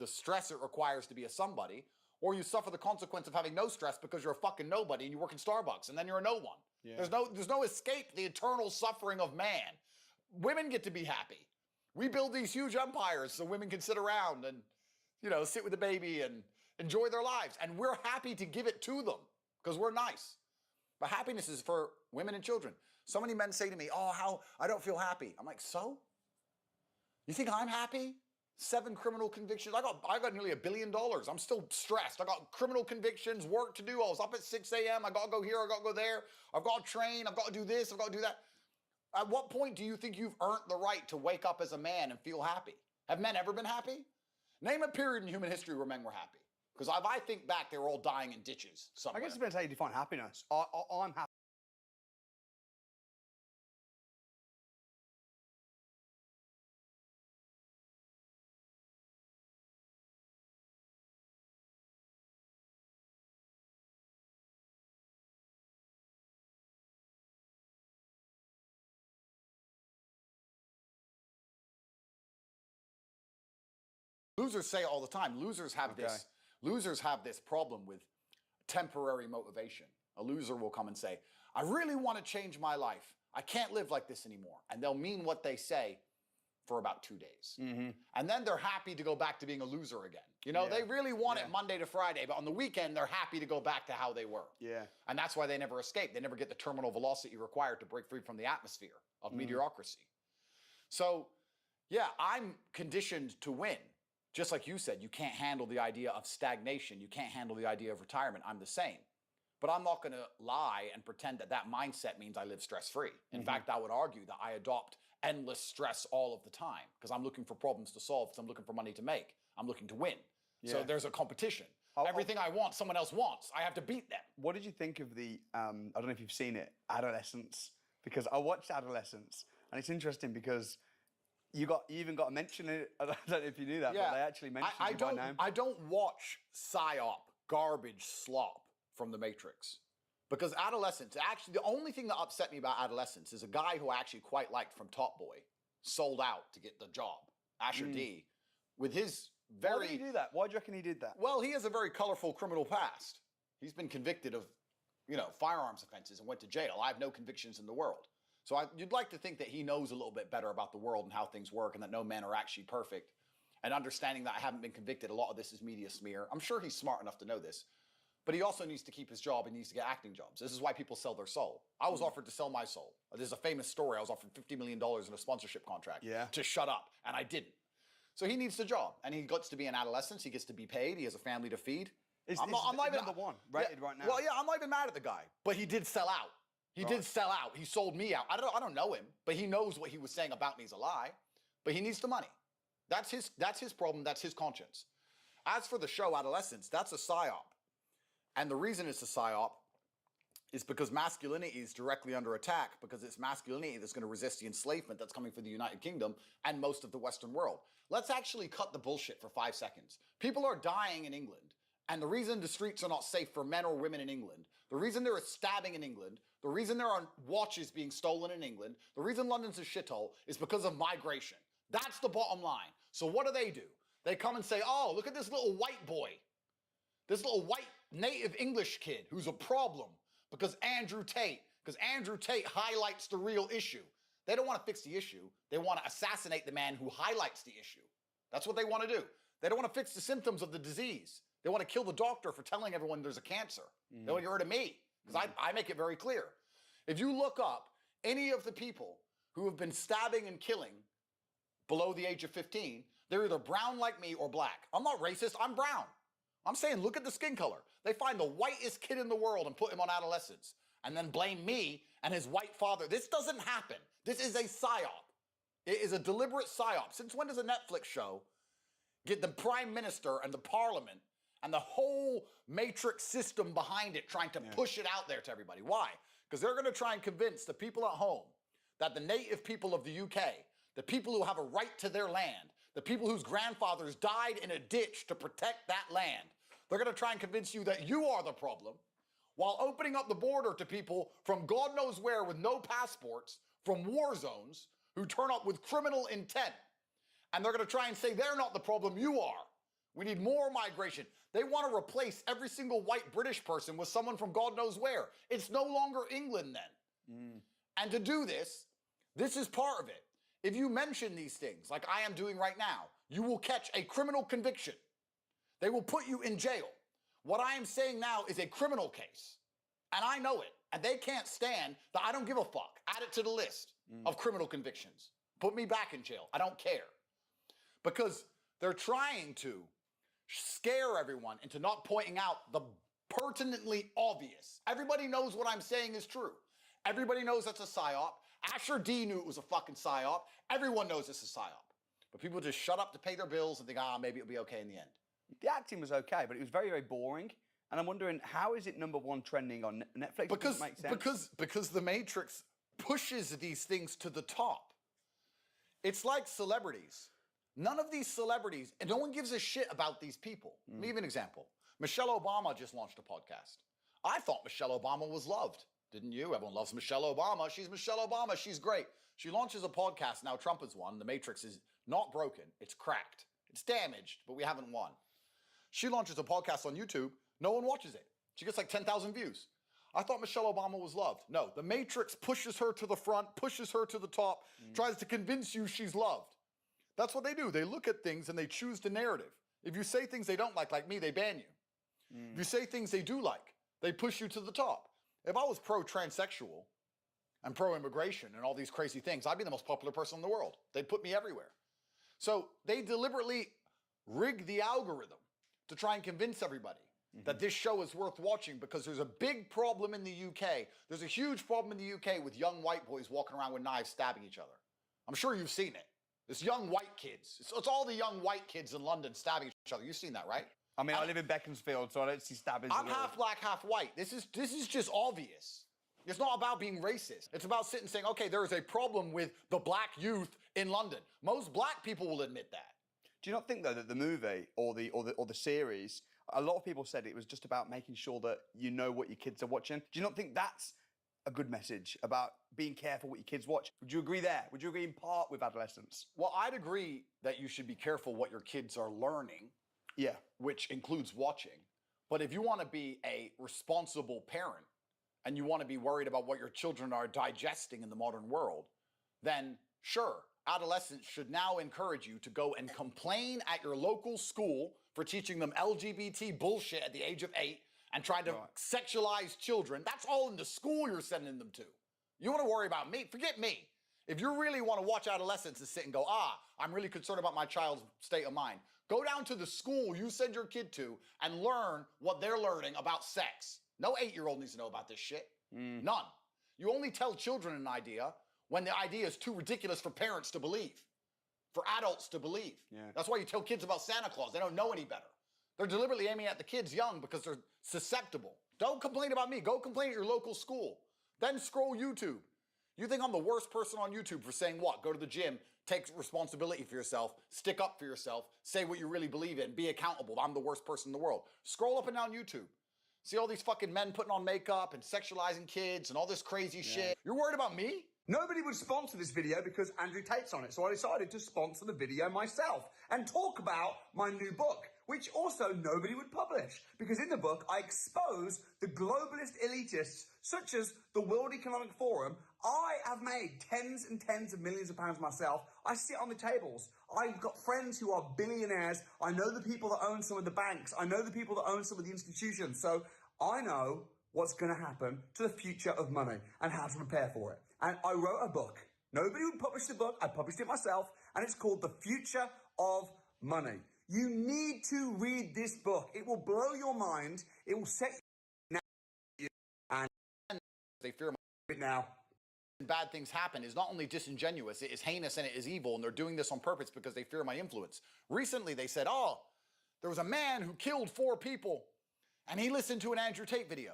the stress it requires to be a somebody, or you suffer the consequence of having no stress because you're a fucking nobody and you work in Starbucks and then you're a no one. Yeah. There's no escape the eternal suffering of man. Women get to be happy. We build these huge empires so women can sit around and, sit with the baby and enjoy their lives. And we're happy to give it to them because we're nice. But happiness is for women and children. So many men say to me, oh, how I don't feel happy. I'm like, so? You think I'm happy? 7 criminal convictions. I got nearly $1 billion. I'm still stressed. I got criminal convictions, work to do. I was up at 6 a.m. I got to go here. I got to go there. I've got to train. I've got to do this. I've got to do that. At what point do you think you've earned the right to wake up as a man and feel happy? Have men ever been happy? Name a period in human history where men were happy. Because if I think back, they were all dying in ditches somewhere. I guess it depends how you define happiness. I'm happy. Losers say it all the time. Losers have this problem with temporary motivation. A loser will come and say, I really want to change my life. I can't live like this anymore. And they'll mean what they say for about 2 days. Mm-hmm. And then they're happy to go back to being a loser again. They really want it Monday to Friday, but on the weekend, they're happy to go back to how they were. Yeah. And that's why they never escape. They never get the terminal velocity required to break free from the atmosphere of mediocrity. So, yeah, I'm conditioned to win. Just like you said, you can't handle the idea of stagnation. You can't handle the idea of retirement. I'm the same. But I'm not going to lie and pretend that mindset means I live stress-free. In fact, I would argue that I adopt endless stress all of the time because I'm looking for problems to solve, because I'm looking for money to make. I'm looking to win. Yeah. So there's a competition. Everything I want, someone else wants. I have to beat them. What did you think of the, I don't know if you've seen it, Adolescence? Because I watched Adolescence, and it's interesting because you even got a mention in it. I don't know if you knew that, but they actually mentioned you by name. I don't watch PSYOP, garbage slop from The Matrix. Because Adolescence, actually, the only thing that upset me about Adolescence is a guy who I actually quite liked from Top Boy sold out to get the job, Asher D, with his very... Why did he do that? Why do you reckon he did that? Well, he has a very colorful criminal past. He's been convicted of, firearms offenses and went to jail. I have no convictions in the world. So you'd like to think that he knows a little bit better about the world and how things work and that no men are actually perfect. And understanding that I haven't been convicted, a lot of this is media smear. I'm sure he's smart enough to know this. But he also needs to keep his job and needs to get acting jobs. This is why people sell their soul. I was offered to sell my soul. There's a famous story. I was offered $50 million in a sponsorship contract to shut up, and I didn't. So he needs the job, and he gets to be in adolescence. He gets to be paid. He has a family to feed. I'm not even number one rated right now. Well, yeah, I'm not even mad at the guy, but he did sell out. He did sell out. He sold me out. I don't know him, but he knows what he was saying about me is a lie. But he needs the money. That's his problem. That's his conscience. As for the show Adolescence, that's a psyop. And the reason it's a psyop is because masculinity is directly under attack, because it's masculinity that's going to resist the enslavement that's coming for the United Kingdom and most of the Western world. Let's actually cut the bullshit for 5 seconds. People are dying in England. And the reason the streets are not safe for men or women in England, the reason there is stabbing in England, the reason there are watches being stolen in England, the reason London's a shithole is because of migration. That's the bottom line. So what do? They come and say, oh, look at this little white boy. This little white native English kid who's a problem because Andrew Tate highlights the real issue. They don't want to fix the issue. They want to assassinate the man who highlights the issue. That's what they want to do. They don't want to fix the symptoms of the disease. They want to kill the doctor for telling everyone there's a cancer. They want to get rid of me, because I make it very clear. If you look up any of the people who have been stabbing and killing below the age of 15, they're either brown like me or black. I'm not racist, I'm brown. I'm saying look at the skin color. They find the whitest kid in the world and put him on Adolescence, and then blame me and his white father. This doesn't happen. This is a psyop. It is a deliberate psyop. Since when does a Netflix show get the prime minister and the parliament and the whole matrix system behind it trying to push it out there to everybody? Why? Because they're going to try and convince the people at home that the native people of the UK, the people who have a right to their land, the people whose grandfathers died in a ditch to protect that land, they're going to try and convince you that you are the problem, while opening up the border to people from God knows where with no passports, from war zones, who turn up with criminal intent. And they're going to try and say they're not the problem, you are. We need more migration. They want to replace every single white British person with someone from God knows where. It's no longer England then. And to do this, this is part of it. If you mention these things, like I am doing right now, you will catch a criminal conviction. They will put you in jail. What I am saying now is a criminal case. And I know it. And they can't stand that I don't give a fuck. Add it to the list of criminal convictions. Put me back in jail. I don't care. Because they're trying to scare everyone into not pointing out the pertinently obvious. Everybody knows what I'm saying is true. Everybody knows that's a psyop. Asher D knew it was a fucking psyop. Everyone knows it's a psyop. But people just shut up to pay their bills and think, maybe it'll be okay in the end. The acting was okay, but it was very, very boring. And I'm wondering, how is it #1 trending on Netflix? Because, make sense. because The Matrix pushes these things to the top. It's like celebrities. None of these celebrities, and no one gives a shit about these people. Let me give you an example. Michelle Obama just launched a podcast. I thought Michelle Obama was loved. Didn't you? Everyone loves Michelle Obama. She's Michelle Obama. She's great. She launches a podcast. Now Trump has won. The Matrix is not broken. It's cracked. It's damaged, but we haven't won. She launches a podcast on YouTube. No one watches it. She gets like 10,000 views. I thought Michelle Obama was loved. No, The Matrix pushes her to the front, pushes her to the top, tries to convince you she's loved. That's what they do. They look at things and they choose the narrative. If you say things they don't like me, they ban you. If you say things they do like, they push you to the top. If I was pro-transsexual and pro-immigration and all these crazy things, I'd be the most popular person in the world. They'd put me everywhere. So they deliberately rig the algorithm to try and convince everybody that this show is worth watching, because there's a big problem in the UK. There's a huge problem in the UK with young white boys walking around with knives stabbing each other. I'm sure you've seen it. It's young white kids. It's all the young white kids in London stabbing each other. You've seen that, right? I mean, I live in Beaconsfield, so I don't see stabbings. I'm half black, half white. This is just obvious. It's not about being racist. It's about sitting and saying, okay, there is a problem with the black youth in London. Most black people will admit that. Do you not think, though, that the movie or the series, a lot of people said it was just about making sure that you know what your kids are watching? Do you not think that's a good message about being careful what your kids watch? Would you agree there? Would you agree in part with adolescence? Well, I'd agree that you should be careful what your kids are learning. Yeah. Which includes watching. But if you want to be a responsible parent and you want to be worried about what your children are digesting in the modern world, then sure, adolescents should now encourage you to go and complain at your local school for teaching them LGBT bullshit at the age of 8 and trying to sexualize children. That's all in the school you're sending them to. You want to worry about me? Forget me. If you really want to watch adolescents and sit and go, I'm really concerned about my child's state of mind, go down to the school you send your kid to and learn what they're learning about sex. No 8-year-old needs to know about this shit. None. You only tell children an idea when the idea is too ridiculous for parents to believe, for adults to believe. Yeah. That's why you tell kids about Santa Claus. They don't know any better. They're deliberately aiming at the kids young because they're susceptible. Don't complain about me. Go complain at your local school. Then scroll YouTube. You think I'm the worst person on YouTube for saying what? Go to the gym, take responsibility for yourself, stick up for yourself, say what you really believe in, be accountable. I'm the worst person in the world. Scroll up and down YouTube. See all these fucking men putting on makeup and sexualizing kids and all this crazy shit. You're worried about me? Nobody would sponsor this video because Andrew Tate's on it, so I decided to sponsor the video myself and talk about my new book, which also nobody would publish, because in the book I expose the globalist elitists such as the World Economic Forum. I have made tens and tens of millions of pounds myself. I sit on the tables. I've got friends who are billionaires. I know the people that own some of the banks. I know the people that own some of the institutions. So I know what's going to happen to the future of money and how to prepare for it. And I wrote a book. Nobody would publish the book. I published it myself, and it's called The Future of Money. You need to read this book. It will blow your mind. It will set you and they fear it now. Bad things happen is not only disingenuous, it is heinous and it is evil, and they're doing this on purpose because they fear my influence. Recently they said, there was a man who killed 4 people and he listened to an Andrew Tate video,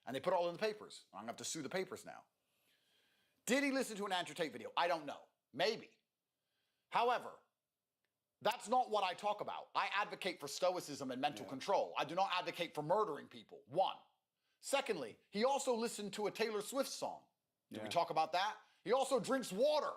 and they put it all in the papers. I'm gonna have to sue the papers now. Did he listen to an Andrew Tate video? I don't know. Maybe. However, that's not what I talk about. I advocate for stoicism and mental control. I do not advocate for murdering people, 1. Secondly, he also listened to a Taylor Swift song. Did we talk about that? He also drinks water.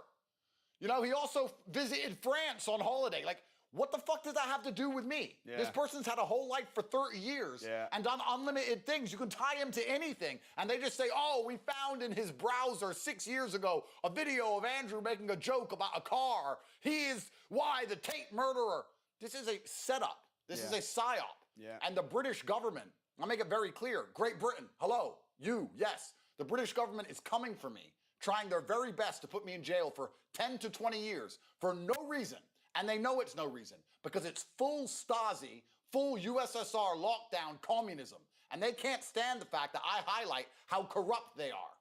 You know, he also visited France on holiday. Like, What the fuck does that have to do with me? Yeah. This person's had a whole life for 30 years and done unlimited things. You can tie him to anything. And they just say, oh, we found in his browser 6 years ago a video of Andrew making a joke about a car. He is why the Tate murderer. This is a setup. This is a psyop. Yeah. And the British government, I'll make it very clear, Great Britain, hello, you, yes. The British government is coming for me, trying their very best to put me in jail for 10 to 20 years for no reason. And they know it's no reason because it's full Stasi, full USSR lockdown communism. And they can't stand the fact that I highlight how corrupt they are.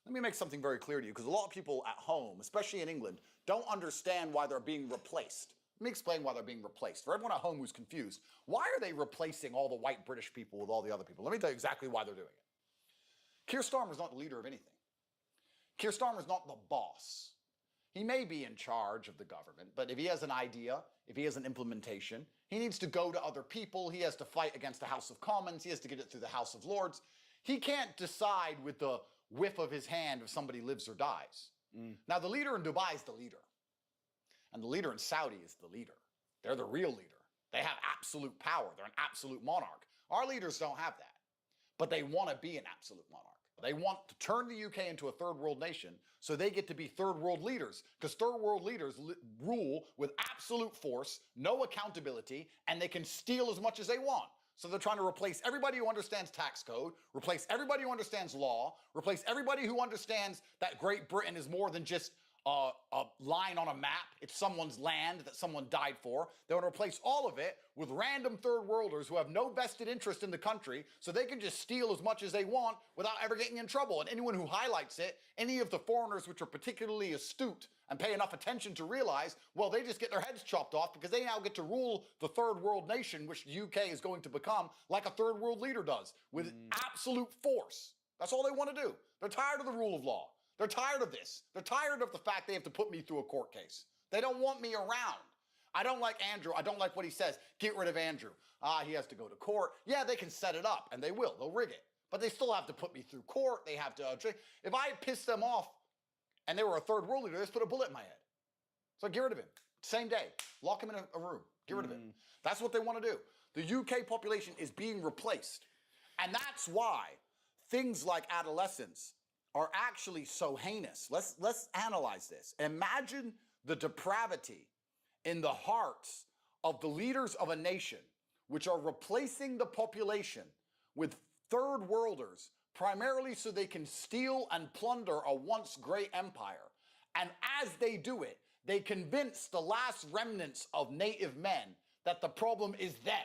Let me make something very clear to you because a lot of people at home, especially in England, don't understand why they're being replaced. Let me explain why they're being replaced. For everyone at home who's confused, why are they replacing all the white British people with all the other people? Let me tell you exactly why they're doing it. Keir Starmer's not the leader of anything. Keir Starmer's not the boss. He may be in charge of the government, but if he has an idea, if he has an implementation, he needs to go to other people. He has to fight against the House of Commons. He has to get it through the House of Lords. He can't decide with the whiff of his hand if somebody lives or dies. Now, the leader in Dubai is the leader. And the leader in Saudi is the leader. They're the real leader. They have absolute power. They're an absolute monarch. Our leaders don't have that. But they want to be an absolute monarch. They want to turn the UK into a third world nation so they get to be third world leaders because third world leaders rule with absolute force, no accountability, and they can steal as much as they want. So they're trying to replace everybody who understands tax code, replace everybody who understands law, replace everybody who understands that Great Britain is more than just a line on a map. It's someone's land that someone died for. They want to replace all of it with random third worlders who have no vested interest in the country so they can just steal as much as they want without ever getting in trouble. And anyone who highlights it, any of the foreigners which are particularly astute and pay enough attention to realize, well, they just get their heads chopped off because they now get to rule the third world nation, which the UK is going to become like a third world leader does, with absolute force. That's all they want to do. They're tired of the rule of law. They're tired of this. They're tired of the fact they have to put me through a court case. They don't want me around. I don't like Andrew. I don't like what he says. Get rid of Andrew. He has to go to court. Yeah, they can set it up, and they will. They'll rig it. But they still have to put me through court. They have to... if I piss them off and they were a third world leader, they just put a bullet in my head. So get rid of him. Same day. Lock him in a room. Get rid of him. That's what they want to do. The UK population is being replaced. And that's why things like adolescence are actually so heinous. Let's analyze this. Imagine the depravity in the hearts of the leaders of a nation which are replacing the population with third worlders primarily so they can steal and plunder a once great empire. And as they do it, they convince the last remnants of native men that the problem is them.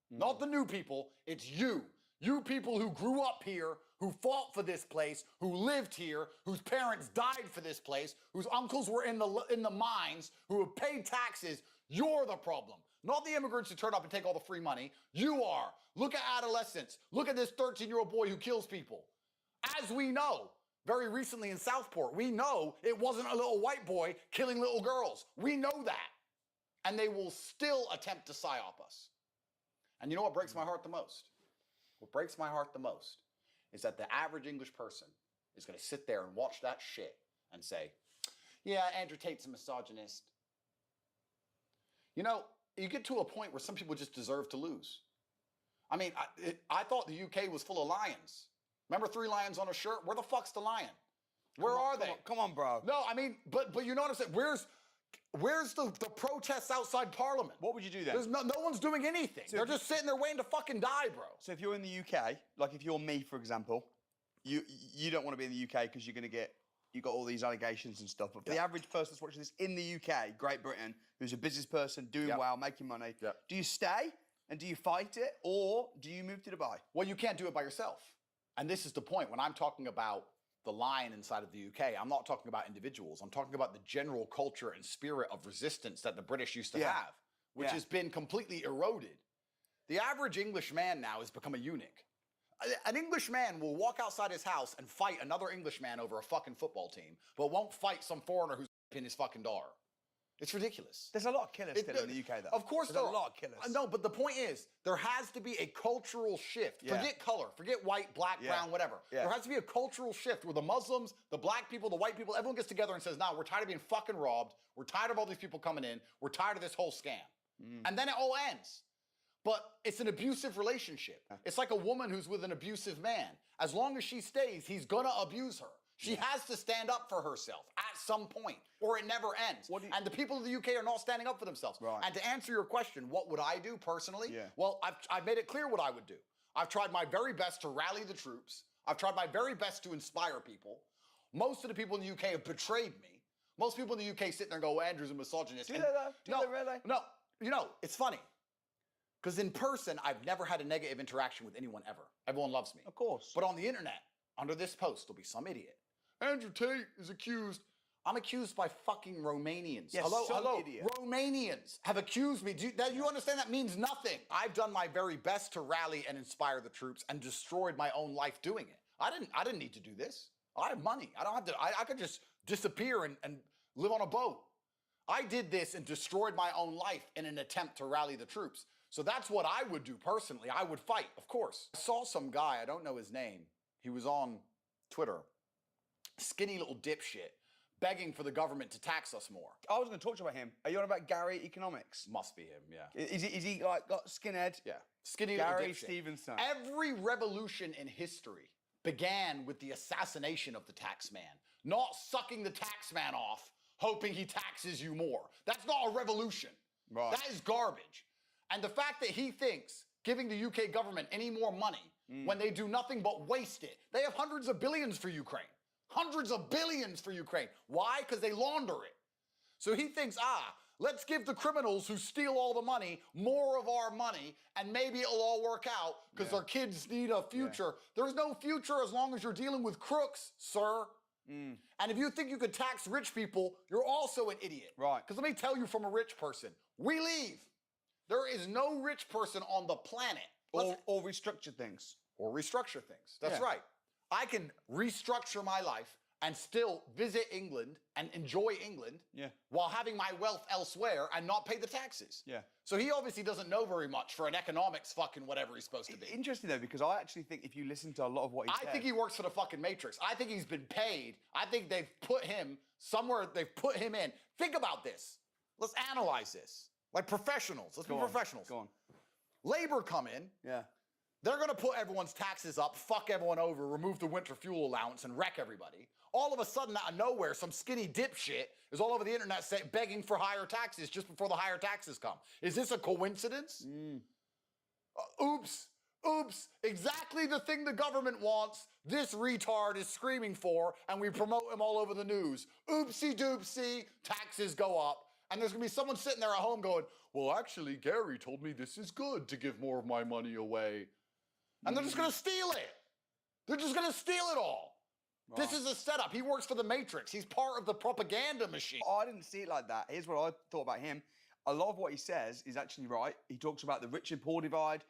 Not the new people, it's you. You people who grew up here, who fought for this place, who lived here, whose parents died for this place, whose uncles were in the mines, who have paid taxes, you're the problem. Not the immigrants who turn up and take all the free money. You are. Look at adolescents. Look at this 13-year-old boy who kills people. As we know, very recently in Southport, we know it wasn't a little white boy killing little girls. We know that. And they will still attempt to psyop us. And you know what breaks my heart the most? What breaks my heart the most is that the average English person is going to sit there and watch that shit and say, yeah, Andrew Tate's a misogynist. You know, you get to a point where some people just deserve to lose. I mean, I thought the UK was full of lions. Remember 3 lions on a shirt? Where the fuck's the lion? Where are they? Come on, bro. No, I mean, but you know what I'm saying? Where's the protests outside Parliament? What would you do then? There's no one's doing anything. So they're just sitting there waiting to fucking die, bro. So if you're in the UK, like if you're me, for example, you don't want to be in the UK because you're going to you got all these allegations and stuff. But for the average person that's watching this in the UK, Great Britain, who's a business person, doing well, making money, do you stay and do you fight it or do you move to Dubai? Well, you can't do it by yourself. And this is the point. When I'm talking about the lion inside of the UK, I'm not talking about individuals. I'm talking about the general culture and spirit of resistance that the British used to have, which has been completely eroded. The average English man now has become a eunuch. An English man will walk outside his house and fight another English man over a fucking football team, but won't fight some foreigner who's in his fucking daughter. It's ridiculous. There's a lot of killers still in the UK, though. Of course there's there a lot of killers. No, but the point is, there has to be a cultural shift. Yeah. Forget color, forget white, black, brown, whatever. Yeah. There has to be a cultural shift where the Muslims, the black people, the white people, everyone gets together and says, "No, we're tired of being fucking robbed. We're tired of all these people coming in. We're tired of this whole scam." And then it all ends. But it's an abusive relationship. It's like a woman who's with an abusive man. As long as she stays, he's gonna abuse her. She has to stand up for herself at some point, or it never ends. And the people of the UK are not standing up for themselves. Right. And to answer your question, what would I do personally? Yeah. Well, I've made it clear what I would do. I've tried my very best to rally the troops. I've tried my very best to inspire people. Most of the people in the UK have betrayed me. Most people in the UK sit there and go, well, Andrew's a misogynist. Do they though? Do they really? No, you know, it's funny. Because in person, I've never had a negative interaction with anyone ever. Everyone loves me. Of course. But on the internet, under this post, there'll be some idiot. Andrew Tate is accused. I'm accused by fucking Romanians. Yes, hello. idiot. Romanians have accused me. Do you understand that means nothing? I've done my very best to rally and inspire the troops and destroyed my own life doing it. I didn't need to do this. I have money. I don't have to. I could just disappear and live on a boat. I did this and destroyed my own life in an attempt to rally the troops. So that's what I would do personally. I would fight, of course. I saw some guy, I don't know his name. He was on Twitter. Skinny little dipshit, begging for the government to tax us more. I was going to talk to you about him. Are you on about Gary Economics? Must be him, yeah. Is he like got skinhead? Yeah. Skinny Gary little dipshit. Stevenson. Every revolution in history began with the assassination of the tax man, not sucking the tax man off, hoping he taxes you more. That's not a revolution. Right. That is garbage. And the fact that he thinks giving the UK government any more money when they do nothing but waste it. They have hundreds of billions for Ukraine. Hundreds of billions for Ukraine. Why? Because they launder it. So he thinks, let's give the criminals who steal all the money more of our money and maybe it'll all work out because our kids need a future. There's no future as long as you're dealing with crooks, sir. And if you think you could tax rich people, you're also an idiot. Right. Because let me tell you from a rich person, we leave. There is no rich person on the planet. Or restructure things. Or restructure things. That's Yeah. right. I can restructure my life and still visit England and enjoy England while having my wealth elsewhere and not pay the taxes. Yeah. So he obviously doesn't know very much for an economics fucking whatever he's supposed to be. Interesting though, because I actually think if you listen to a lot of what he said, I think he works for the fucking Matrix. I think he's been paid. I think they've put him somewhere, they've put him in. Think about this. Let's analyze this. Like professionals. Let's be professionals. Go on. Labor come in. Yeah. They're gonna put everyone's taxes up, fuck everyone over, remove the winter fuel allowance, and wreck everybody. All of a sudden, out of nowhere, some skinny dipshit is all over the internet begging for higher taxes just before the higher taxes come. Is this a coincidence? Oops, exactly the thing the government wants, this retard is screaming for, and we promote him all over the news. Oopsie doopsie, taxes go up. And there's gonna be someone sitting there at home going, well, actually, Gary told me this is good to give more of my money away. And they're just gonna steal it. They're just gonna steal it all. Right. This is a setup. He works for the Matrix. He's part of the propaganda machine. Oh, I didn't see it like that. Here's what I thought about him. A lot of what he says is actually right. He talks about the rich and poor divide.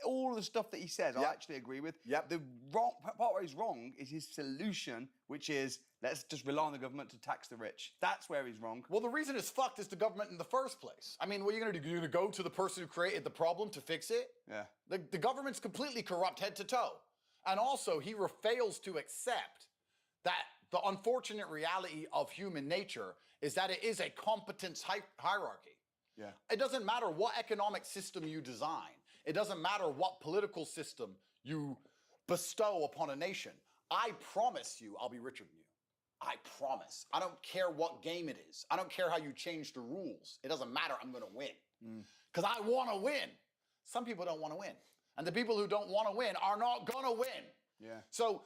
All the stuff that he says, I actually agree with. The part where he's wrong is his solution, which is let's just rely on the government to tax the rich. That's where he's wrong. Well, the reason it's fucked is the government in the first place. I mean, what are you gonna do? You're gonna go to the person who created the problem to fix it? Yeah. The government's completely corrupt head to toe. And also, he fails to accept that the unfortunate reality of human nature is that it is a competence hierarchy. Yeah. It doesn't matter what economic system you design. It doesn't matter what political system you bestow upon a nation. I promise you I'll be richer than you. I promise. I don't care what game it is. I don't care how you change the rules. It doesn't matter. I'm going to win. Because I want to win. Some people don't want to win. And the people who don't want to win are not going to win. Yeah. So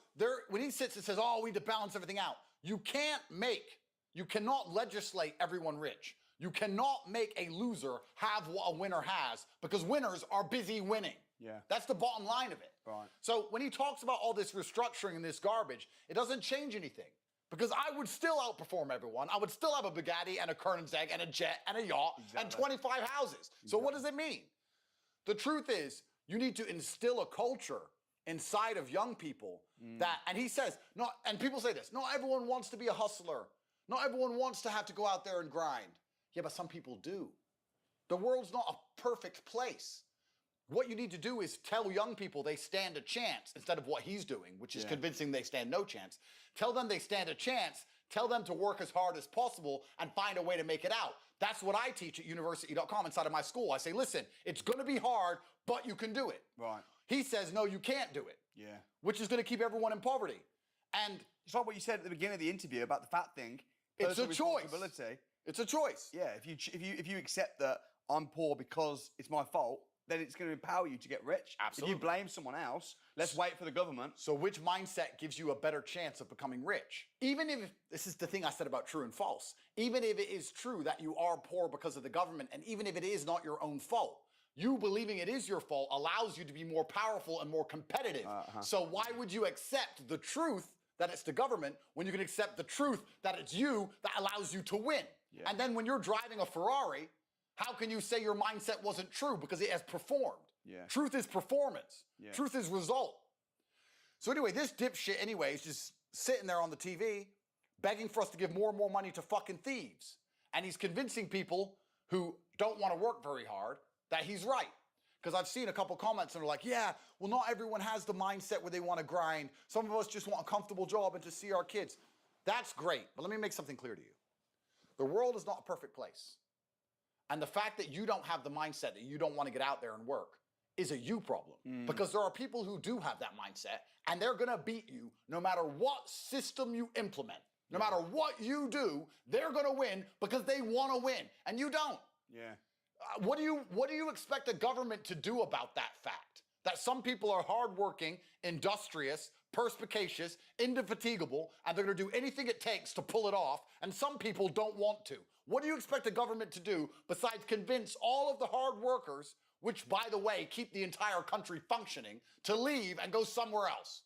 when he sits and says, oh, we need to balance everything out, you cannot legislate everyone rich. You cannot make a loser have what a winner has because winners are busy winning. Yeah. That's the bottom line of it. Right. So when he talks about all this restructuring and this garbage, it doesn't change anything because I would still outperform everyone. I would still have a Bugatti and a Koenigsegg and a jet and a yacht and 25 houses. So what does it mean? The truth is you need to instill a culture inside of young people that, and he says, and people say this, not everyone wants to be a hustler. Not everyone wants to have to go out there and grind. Yeah, but some people do. The world's not a perfect place. What you need to do is tell young people they stand a chance instead of what he's doing, which is convincing they stand no chance. Tell them they stand a chance. Tell them to work as hard as possible and find a way to make it out. That's what I teach at university.com inside of my school. I say, listen, it's going to be hard, but you can do it. Right. He says, no, you can't do it. Yeah. Which is going to keep everyone in poverty. And it's like what you said at the beginning of the interview about the fat thing. It's a choice. It's a choice. Yeah. If you accept that I'm poor because it's my fault, then it's going to empower you to get rich. Absolutely. If you blame someone else, let's wait for the government. So which mindset gives you a better chance of becoming rich? Even if, this is the thing I said about true and false, even if it is true that you are poor because of the government, and even if it is not your own fault, you believing it is your fault allows you to be more powerful and more competitive. So why would you accept the truth that it's the government when you can accept the truth that it's you that allows you to win? Yeah. And then when you're driving a Ferrari, how can you say your mindset wasn't true because it has performed? Yeah. Truth is performance. Yeah. Truth is result. So anyway, this dipshit anyway is just sitting there on the TV begging for us to give more and more money to fucking thieves. And he's convincing people who don't want to work very hard that he's right. Because I've seen a couple comments and they're like, yeah, well, not everyone has the mindset where they want to grind. Some of us just want a comfortable job and to see our kids. That's great, but let me make something clear to you. The world is not a perfect place. And the fact that you don't have the mindset that you don't want to get out there and work is a you problem. Because there are people who do have that mindset and they're gonna beat you no matter what system you implement. No matter what you do, they're gonna win because they wanna win and you don't. Yeah. What do you expect a government to do about that fact? That some people are hardworking, industrious, perspicacious, indefatigable, and they're gonna do anything it takes to pull it off, and some people don't want to. What do you expect a government to do besides convince all of the hard workers, which, by the way, keep the entire country functioning, to leave and go somewhere else?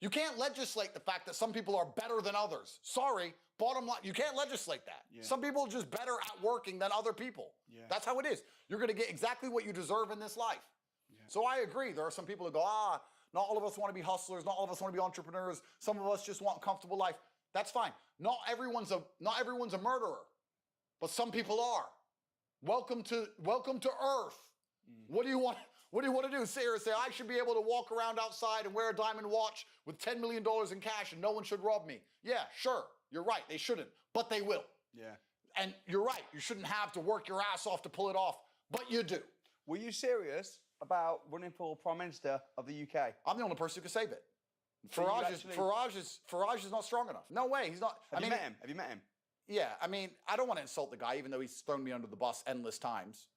You can't legislate the fact that some people are better than others. Sorry, bottom line, you can't legislate that. Yeah. Some people are just better at working than other people. Yeah. That's how it is. You're gonna get exactly what you deserve in this life. Yeah. So I agree, there are some people who go, not all of us wanna be hustlers, not all of us wanna be entrepreneurs, some of us just want a comfortable life. That's fine. Not everyone's a murderer, but some people are. Welcome to Earth. What do you want to do? Sit here and say, I should be able to walk around outside and wear a diamond watch with $10 million in cash and no one should rob me. Yeah, sure, you're right, they shouldn't, but they will. Yeah. And you're right, you shouldn't have to work your ass off to pull it off, but you do. Were you serious about running for Prime Minister of the UK? I'm the only person who can save it. Farage is not strong enough. No way, he's not. Have you met him? Yeah, I mean, I don't want to insult the guy, even though he's thrown me under the bus endless times.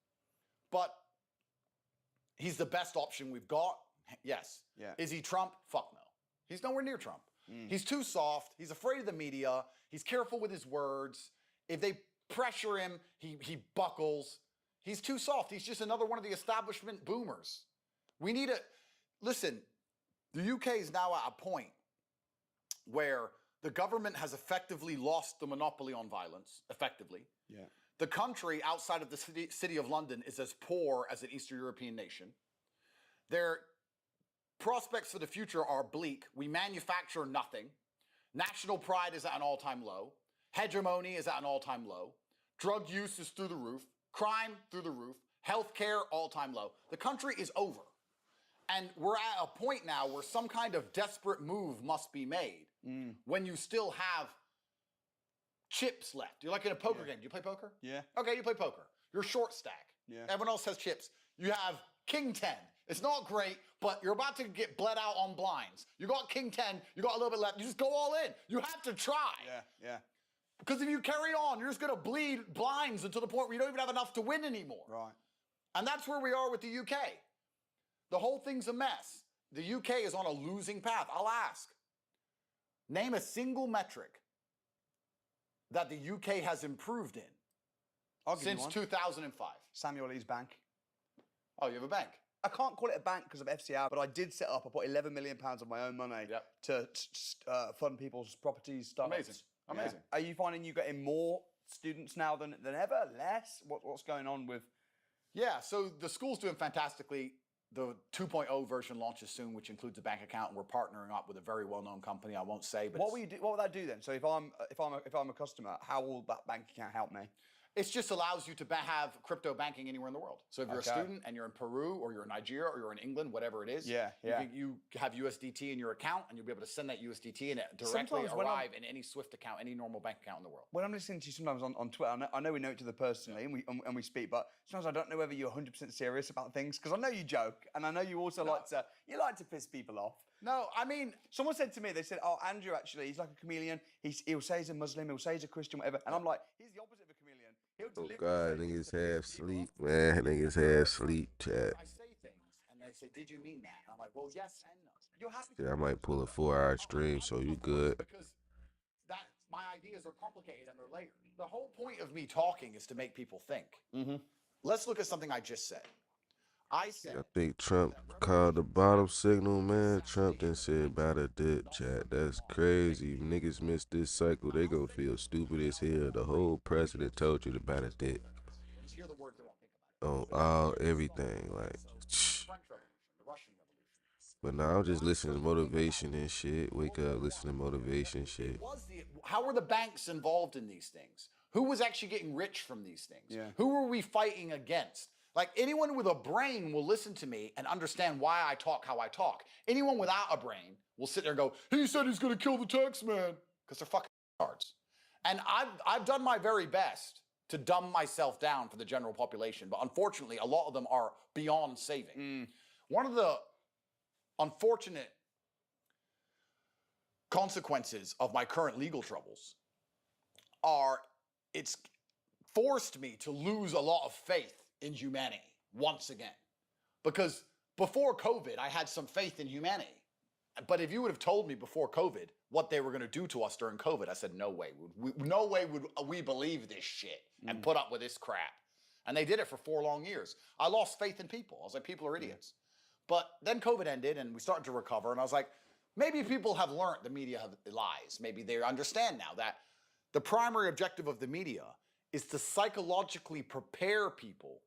But he's the best option we've got. Yes. Yeah. Is he Trump? Fuck no. He's nowhere near Trump. He's too soft. He's afraid of the media. He's careful with his words. If they pressure him, he buckles. He's too soft. He's just another one of the establishment boomers. We need listen, the UK is now at a point where the government has effectively lost the monopoly on violence, effectively. Yeah. The country outside of the city of London is as poor as an Eastern European nation. Their prospects for the future are bleak. We manufacture nothing. National pride is at an all-time low. Hegemony is at an all-time low. Drug use is through the roof. Crime through the roof. Healthcare, all-time low. The country is over. And we're at a point now where some kind of desperate move must be made when you still have chips left. You're like in a poker game. Do you play poker? Yeah. Okay, you play poker. You're short stack. Yeah. Everyone else has chips. You have King 10. It's not great, but you're about to get bled out on blinds. You got King 10, you got a little bit left. You just go all in. You have to try. Yeah, yeah. Because if you carry on, you're just going to bleed blinds until the point where you don't even have enough to win anymore. Right. And that's where we are with the UK. The whole thing's a mess. The UK is on a losing path. I'll ask. Name a single metric that the UK has improved in since 2005. Samuel Lee's bank. Oh, you have a bank? I can't call it a bank because of FCR, but I did set up, I put £11 million of my own money to fund people's properties, startups. Amazing, amazing. Yeah. Are you finding you're getting more students now than ever? Less? What's going on with? Yeah, so the school's doing fantastically. The 2.0 version launches soon, which includes a bank account. And we're partnering up with a very well-known company. I won't say, but what will that do then? So if I'm a customer, how will that bank account help me? It just allows you to have crypto banking anywhere in the world. So if you're a student and you're in Peru or you're in Nigeria or you're in England, whatever it is, you have USDT in your account and you'll be able to send that USDT and it directly arrive in any Swift account, any normal bank account in the world. When I'm listening to you sometimes on Twitter, I know we know each other personally and we speak, but sometimes I don't know whether you're 100% serious about things because I know you joke and I know you also like to piss people off. No, I mean, someone said to me, they said, "Oh, Andrew, actually, he's like a chameleon. He'll say he's a Muslim, he'll say he's a Christian, whatever." And I'm like, he's the opposite of a chameleon. Oh God, niggas half sleep, man. Niggas half sleep, chat. I say things and they say, "Did you mean that?" And I'm like, "Well, yes and no." You're happy. Yeah, I might pull a 4-hour stream, so you good. Because my ideas are complicated and they're layered. The whole point of me talking is to make people think. Let's look at something I just said. I said, I think Trump called the bottom signal, man. Trump then said about a dip, chat. That's crazy. Niggas miss this cycle, they gonna feel stupid as hell. The whole president told you about a dip. hear the words they won't think about it. On all everything, like. French Revolution, the Russian Revolution. But now I'm just listening to motivation and shit. Wake up, listen to motivation shit. How were the banks involved in these things? Who was actually getting rich from these things? Yeah. Who were we fighting against? Like, anyone with a brain will listen to me and understand why I talk how I talk. Anyone without a brain will sit there and go, "He said he's gonna kill the tax man," because they're fucking cards. And I've done my very best to dumb myself down for the general population, but unfortunately, a lot of them are beyond saving. One of the unfortunate consequences of my current legal troubles are it's forced me to lose a lot of faith in humanity once again. Because before COVID, I had some faith in humanity. But if you would have told me before COVID what they were going to do to us during COVID, I said, no way would we believe this shit and put up with this crap. And they did it for 4 long years. I lost faith in people. I was like, people are idiots. But then COVID ended and we started to recover. And I was like, maybe people have learned the media lies. Maybe they understand now that the primary objective of the media is to psychologically prepare people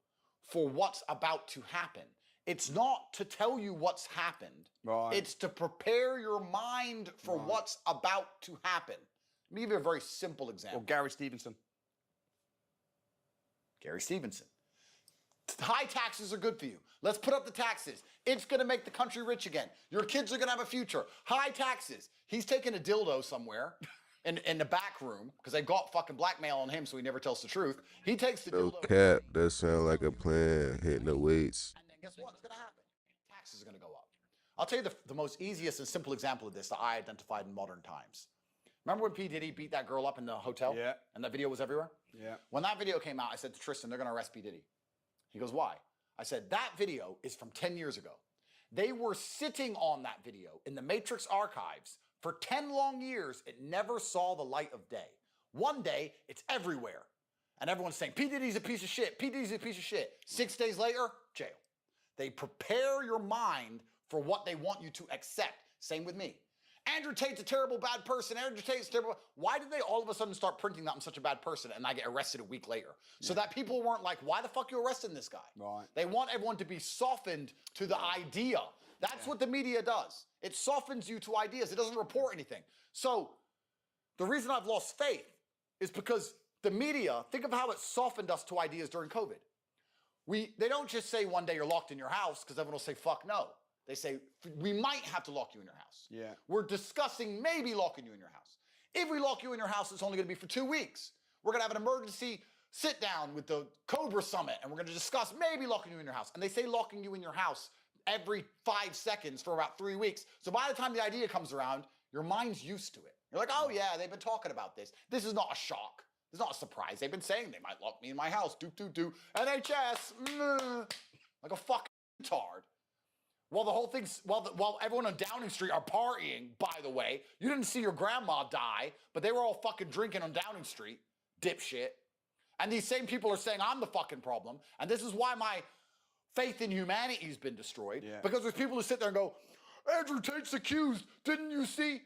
for what's about to happen. It's not to tell you what's happened. Right. It's to prepare your mind for what's about to happen. Let me give you a very simple example. Or Gary Stevenson. Gary Stevenson. High taxes are good for you. Let's put up the taxes. It's going to make the country rich again. Your kids are going to have a future. High taxes. He's taking a dildo somewhere in the back room because they got fucking blackmail on him so he never tells the truth. He takes the No dildo. cap, that sound like a plan. Hitting the weights. And then guess what? It's going to happen. Taxes are going to go up. I'll tell you the most easiest and simple example of this that I identified in modern times. Remember when P. Diddy beat that girl up in the hotel? Yeah. And that video was everywhere? Yeah. When that video came out, I said to Tristan, they're going to arrest P. Diddy. He goes, why? I said, that video is from 10 years ago. They were sitting on that video in the Matrix archives for 10 long years. It never saw the light of day. One day, it's everywhere. And everyone's saying, P. Diddy's a piece of shit. P. Diddy's a piece of shit. 6 days later, jail. They prepare your mind for what they want you to accept. Same with me. Andrew Tate's a terrible, bad person. Andrew Tate's terrible. Why did they all of a sudden start printing that I'm such a bad person and I get arrested a week later? So that people weren't like, why the fuck are you arresting this guy? Right. They want everyone to be softened to the idea. That's what the media does. It softens you to ideas. It doesn't report anything. So the reason I've lost faith is because the media, think of how it softened us to ideas during COVID. They don't just say one day you're locked in your house because everyone will say, fuck no. They say, we might have to lock you in your house. Yeah. We're discussing maybe locking you in your house. If we lock you in your house, it's only going to be for 2 weeks. We're going to have an emergency sit down with the Cobra Summit, and we're going to discuss maybe locking you in your house. And they say locking you in your house every 5 seconds for about 3 weeks. So by the time the idea comes around, your mind's used to it. You're like, oh yeah, they've been talking about this. This is not a shock. It's not a surprise. They've been saying they might lock me in my house. NHS. Like a fucking retard. While the whole thing's, while everyone on Downing Street are partying, by the way, you didn't see your grandma die, but they were all fucking drinking on Downing Street, dipshit. And these same people are saying I'm the fucking problem, and this is why my faith in humanity has been destroyed, because there's people who sit there and go, Andrew Tate's accused, didn't you see?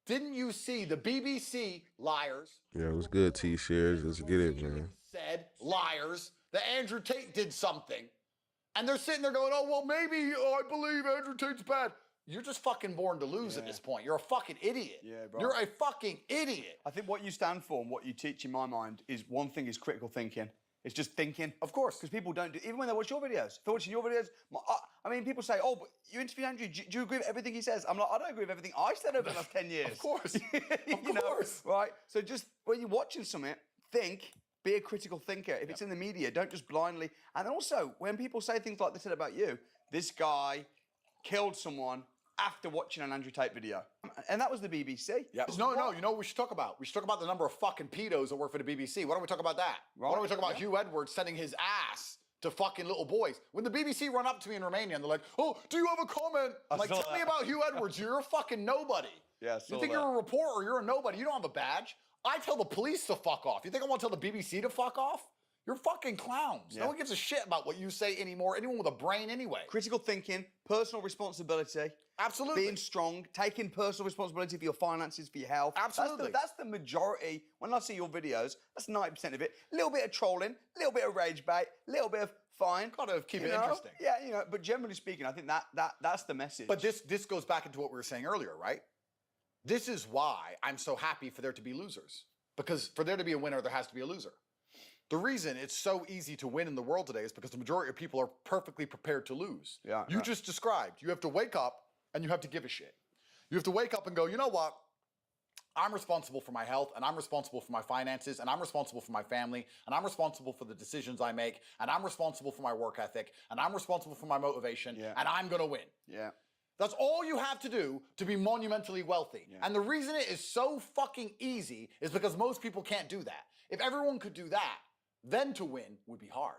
Didn't you see the BBC liars? Yeah, it was good, T-Shares. Let's get it, man. Said liars that Andrew Tate did something. And they're sitting there going, oh, well, maybe I believe Andrew Tate's bad. you're just fucking born to lose at this point. You're a fucking idiot. Yeah, bro. You're a fucking idiot. I think what you stand for and what you teach in my mind is one thing is critical thinking. It's just thinking. Of course. Because people don't do, even when they watch your videos. If they're watching your videos, I mean, people say, oh, but you interviewed Andrew, do you agree with everything he says? I'm like, I don't agree with everything I said over the last 10 years. Of course. Of course. Right? So just when you're watching something, think, be a critical thinker. If it's in the media, don't just blindly. And also, when people say things like they said about you, this guy killed someone after watching an Andrew Tate video. And that was the BBC. Yeah. No, you know what we should talk about? We should talk about the number of fucking pedos that work for the BBC. Why don't we talk about that? Right. Why don't we talk about Hugh Edwards sending his ass to fucking little boys? When the BBC run up to me in Romania and they're like, oh, do you have a comment? I'm like, tell me about Hugh Edwards. You're a fucking nobody. Yeah, you think you're a reporter, you're a nobody. You don't have a badge. I tell the police to fuck off. You think I want to tell the BBC to fuck off? You're fucking clowns. Yeah. No one gives a shit about what you say anymore. Anyone with a brain anyway. Critical thinking, personal responsibility. Absolutely. Being strong, taking personal responsibility for your finances, for your health. Absolutely. That's the majority. When I see your videos, that's 90% of it. A little bit of trolling, a little bit of rage bait, a little bit of fine. Gotta keep it interesting. Yeah, but generally speaking, I think that's the message. But this goes back into what we were saying earlier, right? This is why I'm so happy for there to be losers. Because for there to be a winner, there has to be a loser. The reason it's so easy to win in the world today is because the majority of people are perfectly prepared to lose. Yeah, you just described, you have to wake up and you have to give a shit. You have to wake up and go, you know what? I'm responsible for my health, and I'm responsible for my finances, and I'm responsible for my family, and I'm responsible for the decisions I make, and I'm responsible for my work ethic, and I'm responsible for my motivation, and I'm gonna win. Yeah. That's all you have to do to be monumentally wealthy. Yeah. And the reason it is so fucking easy is because most people can't do that. If everyone could do that, then to win would be hard.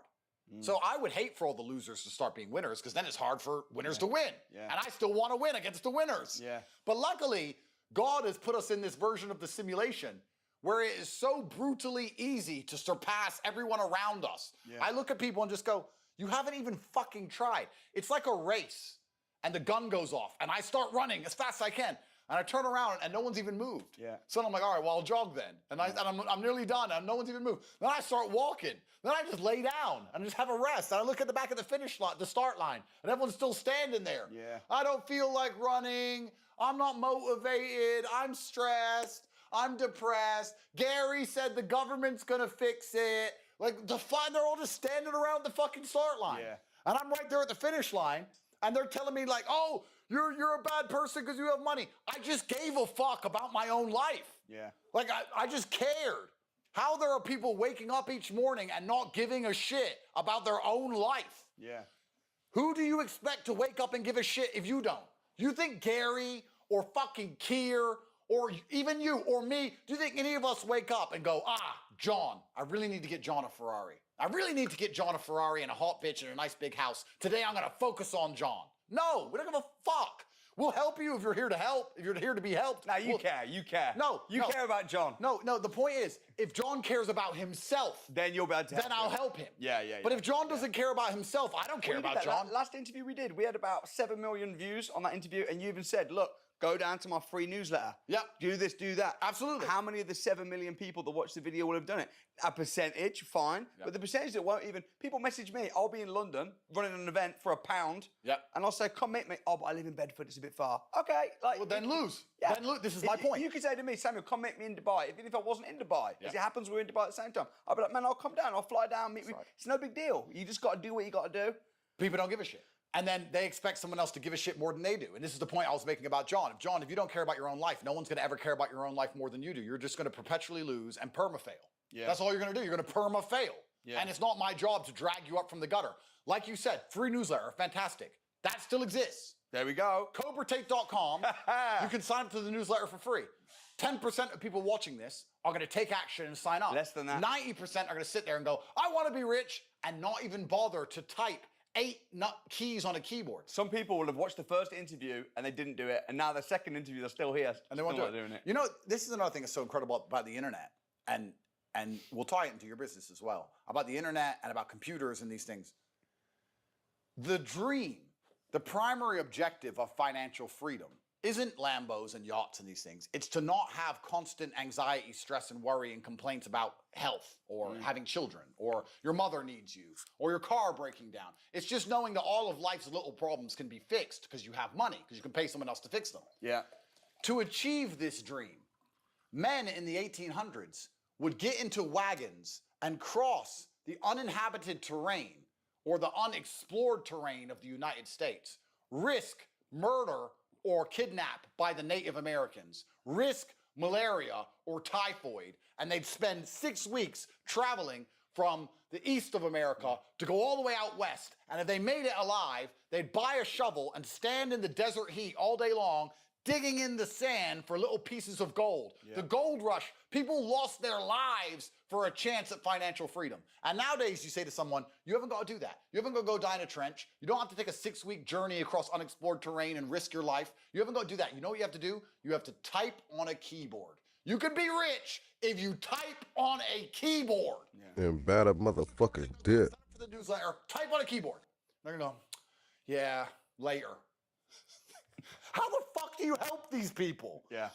So I would hate for all the losers to start being winners, because then it's hard for winners to win. Yeah. And I still want to win against the winners. Yeah. But luckily, God has put us in this version of the simulation where it is so brutally easy to surpass everyone around us. Yeah. I look at people and just go, you haven't even fucking tried. It's like a race and the gun goes off and I start running as fast as I can. And I turn around and no one's even moved. Yeah. So I'm like, all right, well, I'll jog then. And, I'm nearly done and no one's even moved. Then I start walking. Then I just lay down and just have a rest. And I look at the back of the finish line, the start line, and everyone's still standing there. Yeah. I don't feel like running. I'm not motivated. I'm stressed. I'm depressed. Gary said the government's gonna fix it. Like, they're all just standing around the fucking start line. Yeah. And I'm right there at the finish line, and they're telling me like, oh, you're a bad person because you have money. I just gave a fuck about my own life. Yeah. Like, I just cared. How there are people waking up each morning and not giving a shit about their own life. Yeah. Who do you expect to wake up and give a shit if you don't? You think Gary or fucking Keir or even you or me, do you think any of us wake up and go, John, I really need to get John a Ferrari. I really need to get John a Ferrari and a hot bitch and a nice big house. Today I'm gonna focus on John. No, we don't give a fuck. We'll help you if you're here to help, if you're here to be helped. No, you care. No. You care about John. No, the point is, if John cares about himself, then you'll be able to help then I'll help him. Yeah. But if John doesn't care about himself, I don't care about John. Last interview we did, we had about 7 million views on that interview, and you even said, look, go down to my free newsletter. Yep. Do this, do that. Absolutely. How many of the 7 million people that watched the video will have done it? A percentage, fine. Yep. But the percentage that won't even... People message me, I'll be in London running an event for £1. Yep. And I'll say, come meet me. Oh, but I live in Bedford, it's a bit far. Okay. Well, then lose. Yeah. Then lose. This is my point. You could say to me, Samuel, come meet me in Dubai. Even if I wasn't in Dubai. As it happens, we're in Dubai at the same time. I'll be like, man, I'll come down. I'll fly down, meet you. Right. It's no big deal. You just got to do what you got to do. People don't give a shit. And then they expect someone else to give a shit more than they do. And this is the point I was making about John. If you don't care about your own life, no one's going to ever care about your own life more than you do. You're just going to perpetually lose and perma-fail. Yeah. That's all you're going to do. You're going to perma-fail. Yeah. And it's not my job to drag you up from the gutter. Like you said, free newsletter, fantastic. That still exists. There we go. CobraTate.com. You can sign up to the newsletter for free. 10% of people watching this are going to take action and sign up. Less than that. 90% are going to sit there and go, I want to be rich, and not even bother to type 8 keys on a keyboard. Some people will have watched the first interview and they didn't do it, and now the second interview they're still here and they won't do it. You know, this is another thing that's so incredible about the internet, and we'll tie it into your business as well, about the internet and about computers and these things. The dream, the primary objective of financial freedom isn't Lambos and yachts and these things. It's to not have constant anxiety, stress, and worry and complaints about health or having children or your mother needs you or your car breaking down. It's just knowing that all of life's little problems can be fixed because you have money, because you can pay someone else to fix them. Yeah. To achieve this dream, men in the 1800s would get into wagons and cross the uninhabited terrain or the unexplored terrain of the United States, risk murder or kidnap by the Native Americans, risk malaria or typhoid, and they'd spend 6 weeks traveling from the east of America to go all the way out west. And if they made it alive, they'd buy a shovel and stand in the desert heat all day long, digging in the sand for little pieces of gold. Yeah. The gold rush, people lost their lives for a chance at financial freedom. And nowadays you say to someone, you haven't got to do that. You haven't got to go die in a trench. You don't have to take a 6-week journey across unexplored terrain and risk your life. You haven't got to do that. You know what you have to do? You have to type on a keyboard. You can be rich if you type on a keyboard. Yeah. And bat a motherfucking dip. For the newsletter, type on a keyboard. They're gonna go, yeah, later. How the fuck do you help these people? Yeah.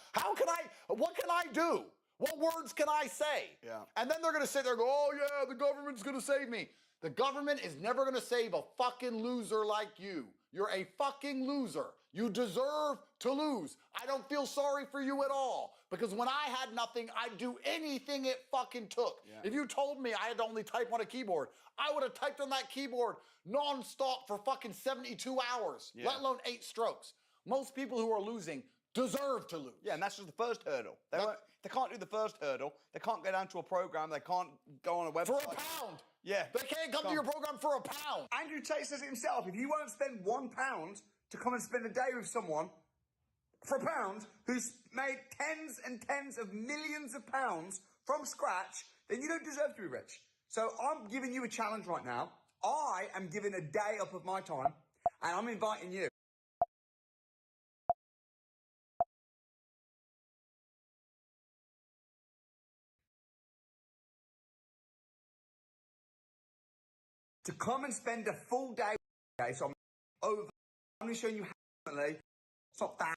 What can I do? What words can I say? Yeah. And then they're gonna sit there and go, oh yeah, the government's gonna save me. The government is never gonna save a fucking loser like you. You're a fucking loser. You deserve to lose. I don't feel sorry for you at all. Because when I had nothing, I'd do anything it fucking took. Yeah. If you told me I had to only type on a keyboard, I would have typed on that keyboard non-stop for fucking 72 hours, let alone 8 strokes. Most people who are losing deserve to lose. Yeah, and that's just the first hurdle. They can't do the first hurdle. They can't go down to a program. They can't go on a website. For a pound. Yeah. They can't come to your program for a pound. Andrew Tate says it himself. If you won't spend £1 to come and spend a day with someone for a pound who's made tens and tens of millions of pounds from scratch, then you don't deserve to be rich. So I'm giving you a challenge right now. I am giving a day up of my time, and I'm inviting you. To come and spend a full day. Okay, so I'm only showing you how it's not that.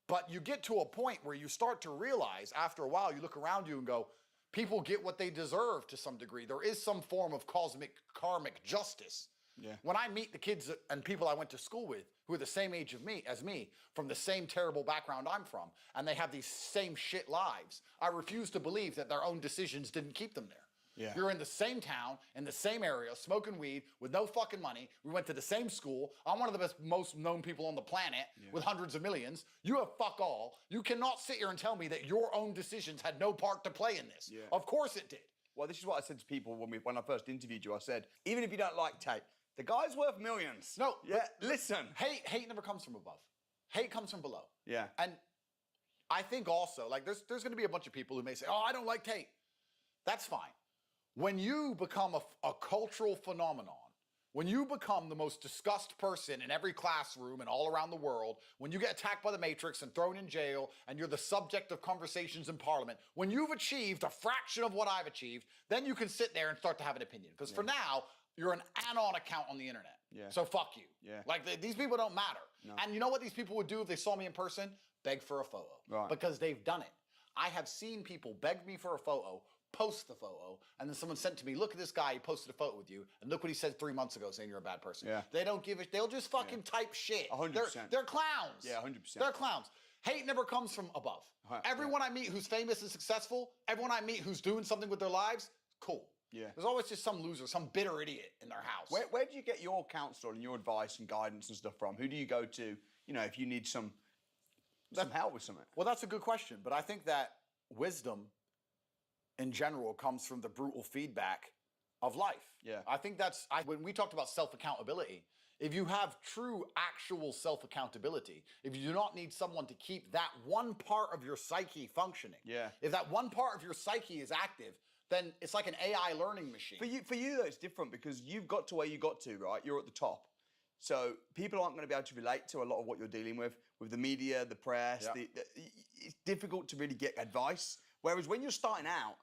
But you get to a point where you start to realize after a while, you look around you and go, people get what they deserve to some degree. There is some form of cosmic karmic justice. Yeah. When I meet the kids and people I went to school with who are the same age as me, from the same terrible background I'm from, and they have these same shit lives, I refuse to believe that their own decisions didn't keep them there. Yeah. You're in the same town, in the same area, smoking weed with no fucking money. We went to the same school. I'm one of the most known people on the planet with hundreds of millions. You have fuck all. You cannot sit here and tell me that your own decisions had no part to play in this. Yeah. Of course it did. Well, this is what I said to people when I first interviewed you. I said, even if you don't like Tate, the guy's worth millions. No. Yeah, listen. Hate never comes from above. Hate comes from below. Yeah. And I think also, like, there's going to be a bunch of people who may say, oh, I don't like Tate. That's fine. When you become a cultural phenomenon, when you become the most discussed person in every classroom and all around the world, when you get attacked by the Matrix and thrown in jail and you're the subject of conversations in Parliament, when you've achieved a fraction of what I've achieved, then you can sit there and start to have an opinion. Because for now, you're an anon account on the internet. Yeah. So fuck you. Yeah. Like, these people don't matter. No. And you know what these people would do if they saw me in person? Beg for a photo. Right. Because they've done it. I have seen people beg me for a photo, post the photo, and then someone sent to me, look at this guy, he posted a photo with you, and look what he said 3 months ago saying you're a bad person. Yeah. They don't give it, they'll just fucking type shit. 100%. They're clowns. Yeah, 100%. They're clowns. Hate never comes from above. Everyone I meet who's famous and successful, everyone I meet who's doing something with their lives, cool. Yeah. There's always just some loser, some bitter idiot in their house. Where do you get your counsel and your advice and guidance and stuff from? Who do you go to, you know, if you need some help with something? Well, that's a good question, but I think that wisdom in general comes from the brutal feedback of life. Yeah. I think when we talked about self-accountability, if you have true, actual self-accountability, if you do not need someone to keep that one part of your psyche functioning, if that one part of your psyche is active, then it's like an AI learning machine. For you though, it's different because you've got to where you got to, right? You're at the top. So people aren't going to be able to relate to a lot of what you're dealing with the media, the press. It's difficult to really get advice. Whereas when you're starting out,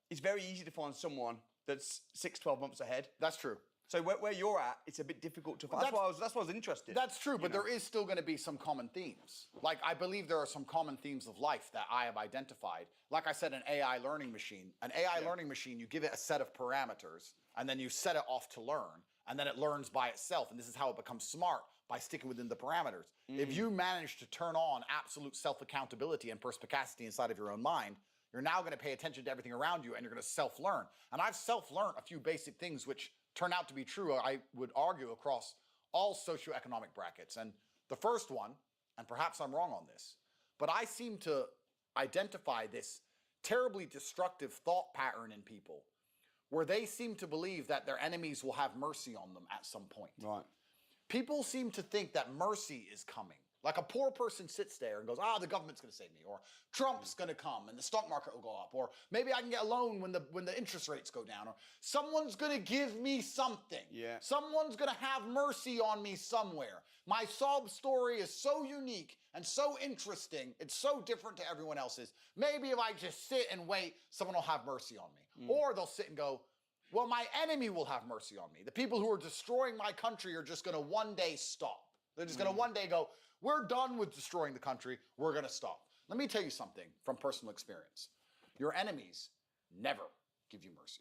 it's very easy to find someone that's 6, 12 months ahead. That's true. So where you're at, it's a bit difficult to find. That's why I was interested. That's true, but there is still going to be some common themes. Like, I believe there are some common themes of life that I have identified. Like I said, an AI learning machine. An AI learning machine, you give it a set of parameters, and then you set it off to learn, and then it learns by itself, and this is how it becomes smart, by sticking within the parameters. If you manage to turn on absolute self-accountability and perspicacity inside of your own mind, you're now going to pay attention to everything around you, and you're going to self-learn. And I've self-learned a few basic things which turn out to be true, I would argue, across all socioeconomic brackets. And the first one, and perhaps I'm wrong on this, but I seem to identify this terribly destructive thought pattern in people where they seem to believe that their enemies will have mercy on them at some point. Right. People seem to think that mercy is coming. Like, a poor person sits there and goes, the government's going to save me, or Trump's going to come and the stock market will go up, or maybe I can get a loan when the interest rates go down, or someone's going to give me something. Yeah. Someone's going to have mercy on me somewhere. My sob story is so unique and so interesting. It's so different to everyone else's. Maybe if I just sit and wait, someone will have mercy on me. Or they'll sit and go, well, my enemy will have mercy on me. The people who are destroying my country are just going to one day stop. They're just going to one day go, we're done with destroying the country. We're going to stop. Let me tell you something from personal experience. Your enemies never give you mercy.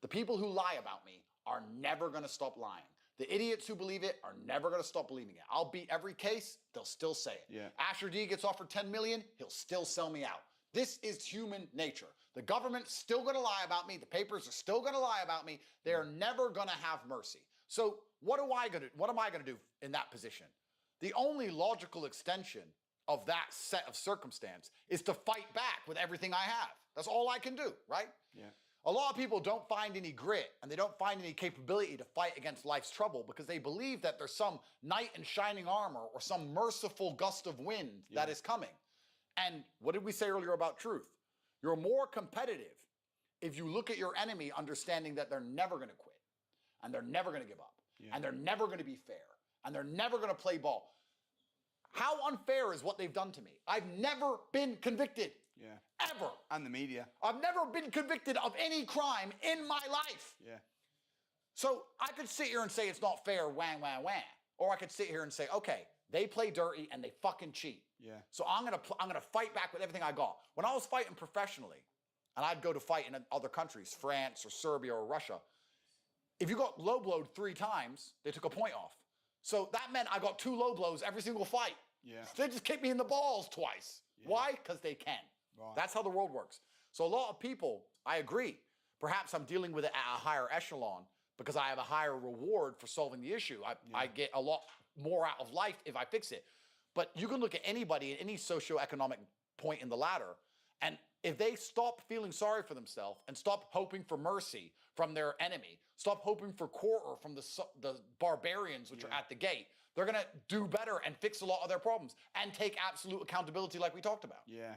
The people who lie about me are never going to stop lying. The idiots who believe it are never going to stop believing it. I'll beat every case. They'll still say it. Yeah. Asher D gets offered 10 million. He'll still sell me out. This is human nature. The government's still going to lie about me. The papers are still going to lie about me. They're never going to have mercy. So what am I going to do in that position? The only logical extension of that set of circumstance is to fight back with everything I have. That's all I can do, right? Yeah. A lot of people don't find any grit and they don't find any capability to fight against life's trouble because they believe that there's some knight in shining armor or some merciful gust of wind that is coming. And what did we say earlier about truth? You're more competitive if you look at your enemy understanding that they're never going to quit, and they're never going to give up, and they're never going to be fair, and they're never going to play ball. How unfair is what they've done to me? I've never been convicted. Yeah. Ever. And the media. I've never been convicted of any crime in my life. Yeah. So I could sit here and say it's not fair, whang, whang, whang. Or I could sit here and say, okay, they play dirty and they fucking cheat. Yeah. So I'm gonna fight back with everything I got. When I was fighting professionally, and I'd go to fight in other countries, France or Serbia or Russia, if you got low blowed 3 times, they took a point off. So that meant I got 2 low blows every single fight. Yeah. They just kicked me in the balls twice. Yeah. Why? Because they can. Right. That's how the world works. So a lot of people, I agree, perhaps I'm dealing with it at a higher echelon because I have a higher reward for solving the issue. I get a lot more out of life if I fix it. But you can look at anybody at any socioeconomic point in the ladder, and if they stop feeling sorry for themselves and stop hoping for mercy from their enemy, stop hoping for quarter from the barbarians which are at the gate, they're going to do better and fix a lot of their problems and take absolute accountability like we talked about. Yeah.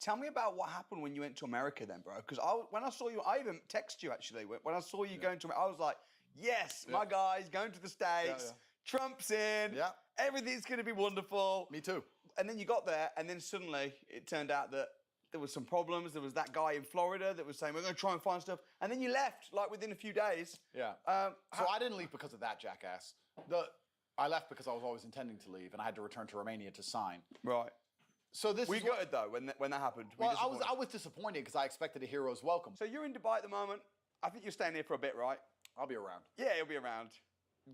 Tell me about what happened when you went to America then, bro. Because when I saw you, I even texted you actually. When I saw you going to America, I was like, yes, my guy's going to the States. Trump's in. Yeah. Everything's going to be wonderful. Me too. And then you got there, and then suddenly it turned out that there was some problems. There was that guy in Florida that was saying, we're going to try and find stuff. And then you left, like, within a few days. Yeah. So I didn't leave because of that, jackass. I left because I was always intending to leave, and I had to return to Romania to sign. Right. So this We got it, though, when that happened. Well, I was disappointed because I expected a hero's welcome. So you're in Dubai at the moment. I think you're staying here for a bit, right? I'll be around. Yeah, you'll be around.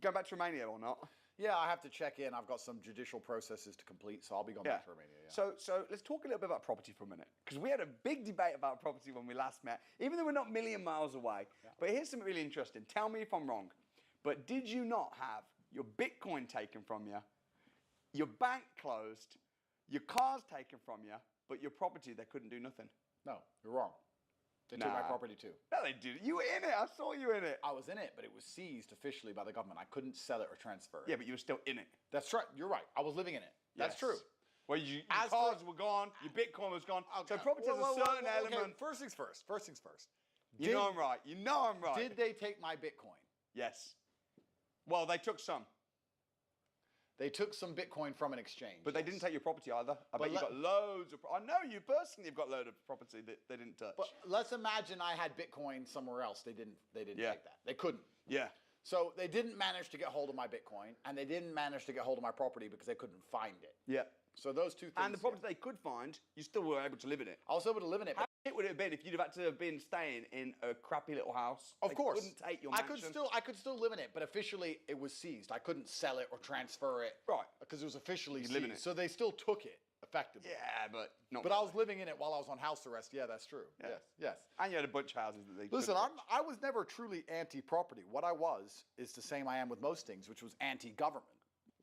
Go back to Romania or not? Yeah, I have to check in. I've got some judicial processes to complete, so I'll be going back to Romania. Yeah. So let's talk a little bit about property for a minute, because we had a big debate about property when we last met, even though we're not a million miles away. Yeah. But here's something really interesting. Tell me if I'm wrong, but did you not have your Bitcoin taken from you, your bank closed, your cars taken from you, but your property, they couldn't do nothing? No, you're wrong. They took my property too. No, they didn't. You were in it. I saw you in it. I was in it, but it was seized officially by the government. I couldn't sell it or transfer it. Yeah, but you were still in it. That's right. You're right. I was living in it. That's true. Well, your cars were gone. Your Bitcoin was gone. So property has a certain element. Okay, first things first. First things first. You know I'm right. You know I'm right. Did they take my Bitcoin? Yes. Well, they took some. They took some Bitcoin from an exchange. But they didn't take your property either. I bet you've got loads of... I know you personally have got a load of property that they didn't touch. But let's imagine I had Bitcoin somewhere else. They didn't take that. They couldn't. Yeah. So they didn't manage to get hold of my Bitcoin, and they didn't manage to get hold of my property because they couldn't find it. Yeah. So those two things. And the property they could find, you still were able to live in it. I was able to live in it. How shit would it have been if you'd have had to have been staying in a crappy little house? Of course. Couldn't take your mansion. I could still live in it, but officially it was seized. I couldn't sell it or transfer it. Right. Because it was officially seized. live in it. So they still took it effectively. Yeah, but not. But I was living in it while I was on house arrest. Yeah, that's true. Yeah. Yes. And you had a bunch of houses that they. Listen, couldn't touch. I was never truly anti-property. What I was is the same I am with most things, which was anti-government.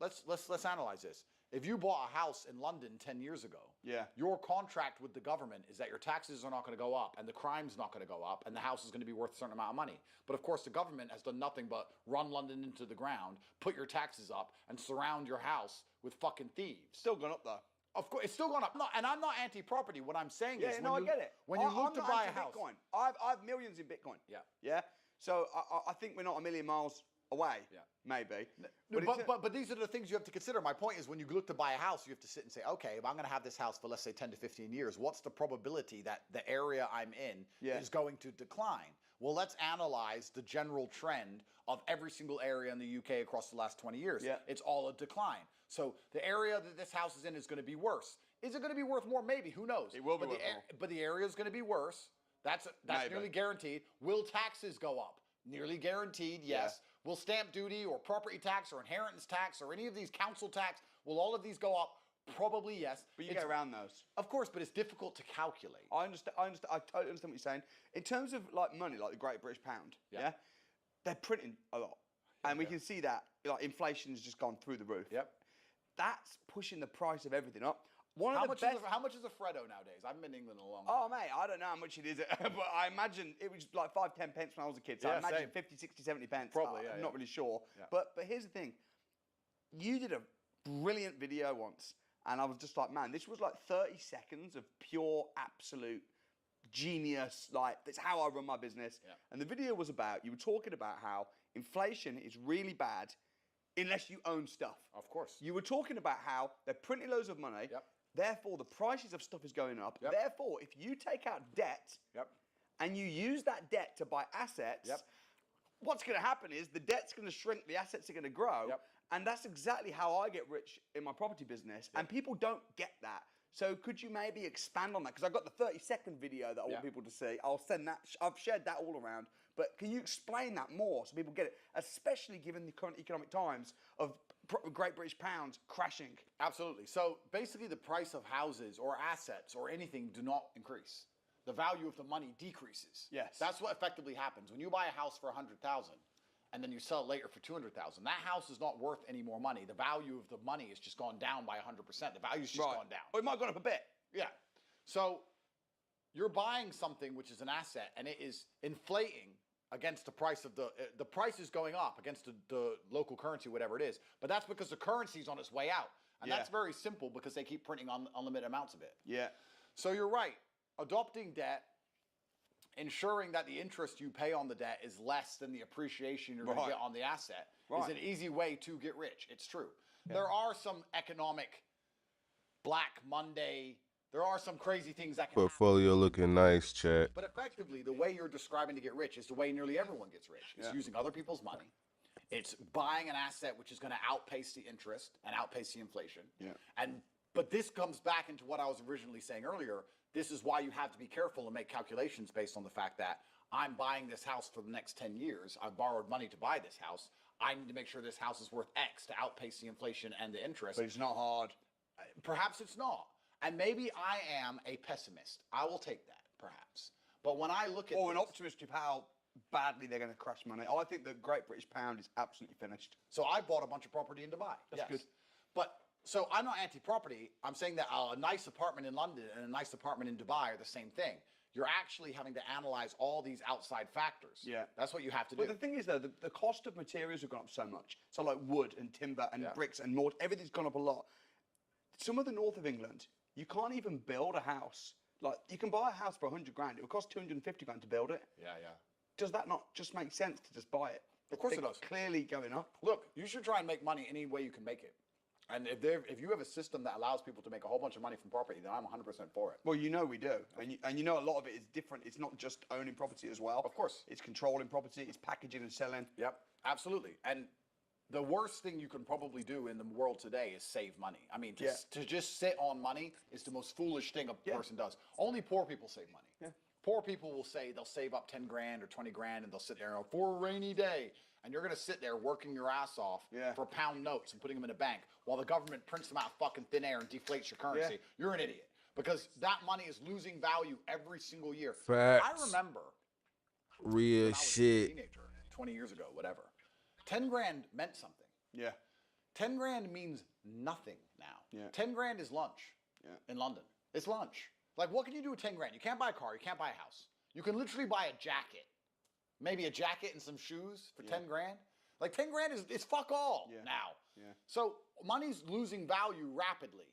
Let's analyze this. If you bought a house in London 10 years ago, Yeah. your contract with the government is that your taxes are not going to go up and the crime's not going to go up and the house is going to be worth a certain amount of money. But of course, the government has done nothing but run London into the ground, put your taxes up, and surround your house with fucking thieves. Still gone up though. Of course, it's still gone up. And I'm not anti-property. What I'm saying is, I get it. When you look to buy a house, Bitcoin. I have millions in Bitcoin. Yeah. Yeah. So I think we're not a million miles away. Yeah. Maybe. But these are the things you have to consider. My point is, when you look to buy a house, you have to sit and say, okay, if I'm going to have this house for, let's say, 10 to 15 years, what's the probability that the area I'm in is going to decline? Well, let's analyze the general trend of every single area in the UK across the last 20 years. Yeah. It's all a decline. So the area that this house is in is going to be worse. Is it going to be worth more? Maybe. Who knows? It will be worth more. But the area is going to be worse. That's nearly guaranteed. Will taxes go up? Nearly guaranteed, yes. Will stamp duty or property tax or inheritance tax or any of these council tax, will all of these go up? Probably yes. But you get around those. Of course, but it's difficult to calculate. I understand. I totally understand what you're saying. In terms of like money, like the Great British Pound, they're printing a lot. And we can see that like inflation's just gone through the roof. Yep. That's pushing the price of everything up. How much is a Freddo nowadays? I haven't been in England in a long time. Oh, mate, I don't know how much it is, but I imagine it was like 5, 10 pence when I was a kid. So I imagine 50, 60, 70 pence. Probably, I'm not really sure. Yeah. But here's the thing. You did a brilliant video once, and I was just like, man, this was like 30 seconds of pure, absolute genius. Like, that's how I run my business. Yeah. And the video was about, you were talking about how inflation is really bad unless you own stuff. Of course. You were talking about how they're printing loads of money. Yep. Therefore, the prices of stuff is going up. Yep. Therefore, if you take out debt and you use that debt to buy assets, what's going to happen is the debt's going to shrink, the assets are going to grow. Yep. And that's exactly how I get rich in my property business. Yep. And people don't get that. So could you maybe expand on that? Because I've got the 30-second video that I want people to see. I'll send that. I've shared that all around. But can you explain that more so people get it, especially given the current economic times of Great British Pound crashing? Absolutely. So basically the price of houses or assets or anything do not increase. The value of the money decreases. Yes. That's what effectively happens. When you buy a house for $100,000 and then you sell it later for $200,000, that house is not worth any more money. The value of the money has just gone down by 100%. The value's just gone down. Or it might have gone up a bit. Yeah. So you're buying something which is an asset and it is inflating against the price of the price is going up against the local currency, whatever it is. But that's because the currency's on its way out. And that's very simple because they keep printing unlimited amounts of it. Yeah. So you're right. Adopting debt, ensuring that the interest you pay on the debt is less than the appreciation you're going to get on the asset is an easy way to get rich. It's true. Yeah. There are some economic Black Monday. There are some crazy things that can Portfolio happen. Looking nice, chat. But effectively, the way you're describing to get rich is the way nearly everyone gets rich. It's using other people's money. It's buying an asset which is going to outpace the interest and outpace the inflation. Yeah. But this comes back into what I was originally saying earlier. This is why you have to be careful and make calculations based on the fact that I'm buying this house for the next 10 years. I've borrowed money to buy this house. I need to make sure this house is worth X to outpace the inflation and the interest. But it's not hard. Perhaps it's not. And maybe I am a pessimist. I will take that, perhaps. But when I look at an optimist of how badly they're going to crash money. I think the Great British Pound is absolutely finished. So I bought a bunch of property in Dubai. That's good. But so I'm not anti-property. I'm saying that a nice apartment in London and a nice apartment in Dubai are the same thing. You're actually having to analyze all these outside factors. Yeah. That's what you have to do. But the thing is, though, the cost of materials have gone up so much. So like wood and timber and bricks and mortar, everything's gone up a lot. Some of the north of England, you can't even build a house. Like, you can buy a house for 100 grand. It would cost 250 grand to build it. Yeah, yeah. Does that not just make sense to just buy it? Of course it does. Clearly going up. Look, you should try and make money any way you can make it. And if you have a system that allows people to make a whole bunch of money from property, then I'm 100% for it. Well, you know we do. And you know a lot of it is different. It's not just owning property as well. Of course. It's controlling property. It's packaging and selling. Yep. Absolutely. And the worst thing you can probably do in the world today is save money. I mean, to just sit on money is the most foolish thing a person does. Only poor people save money. Yeah. Poor people will say they'll save up 10 grand or 20 grand and they'll sit there for a rainy day. And you're going to sit there working your ass off for pound notes and putting them in a bank while the government prints them out of fucking thin air and deflates your currency. Yeah. You're an idiot because that money is losing value every single year. Facts. I remember real when I was shit. a teenager, 20 years ago, whatever. 10 grand meant something. Yeah. 10 grand means nothing now. Yeah. 10 grand is lunch in London. It's lunch. Like, what can you do with 10 grand? You can't buy a car. You can't buy a house. You can literally buy a jacket. Maybe a jacket and some shoes for 10 grand. Like, 10 grand is fuck all now. Yeah. So money's losing value rapidly.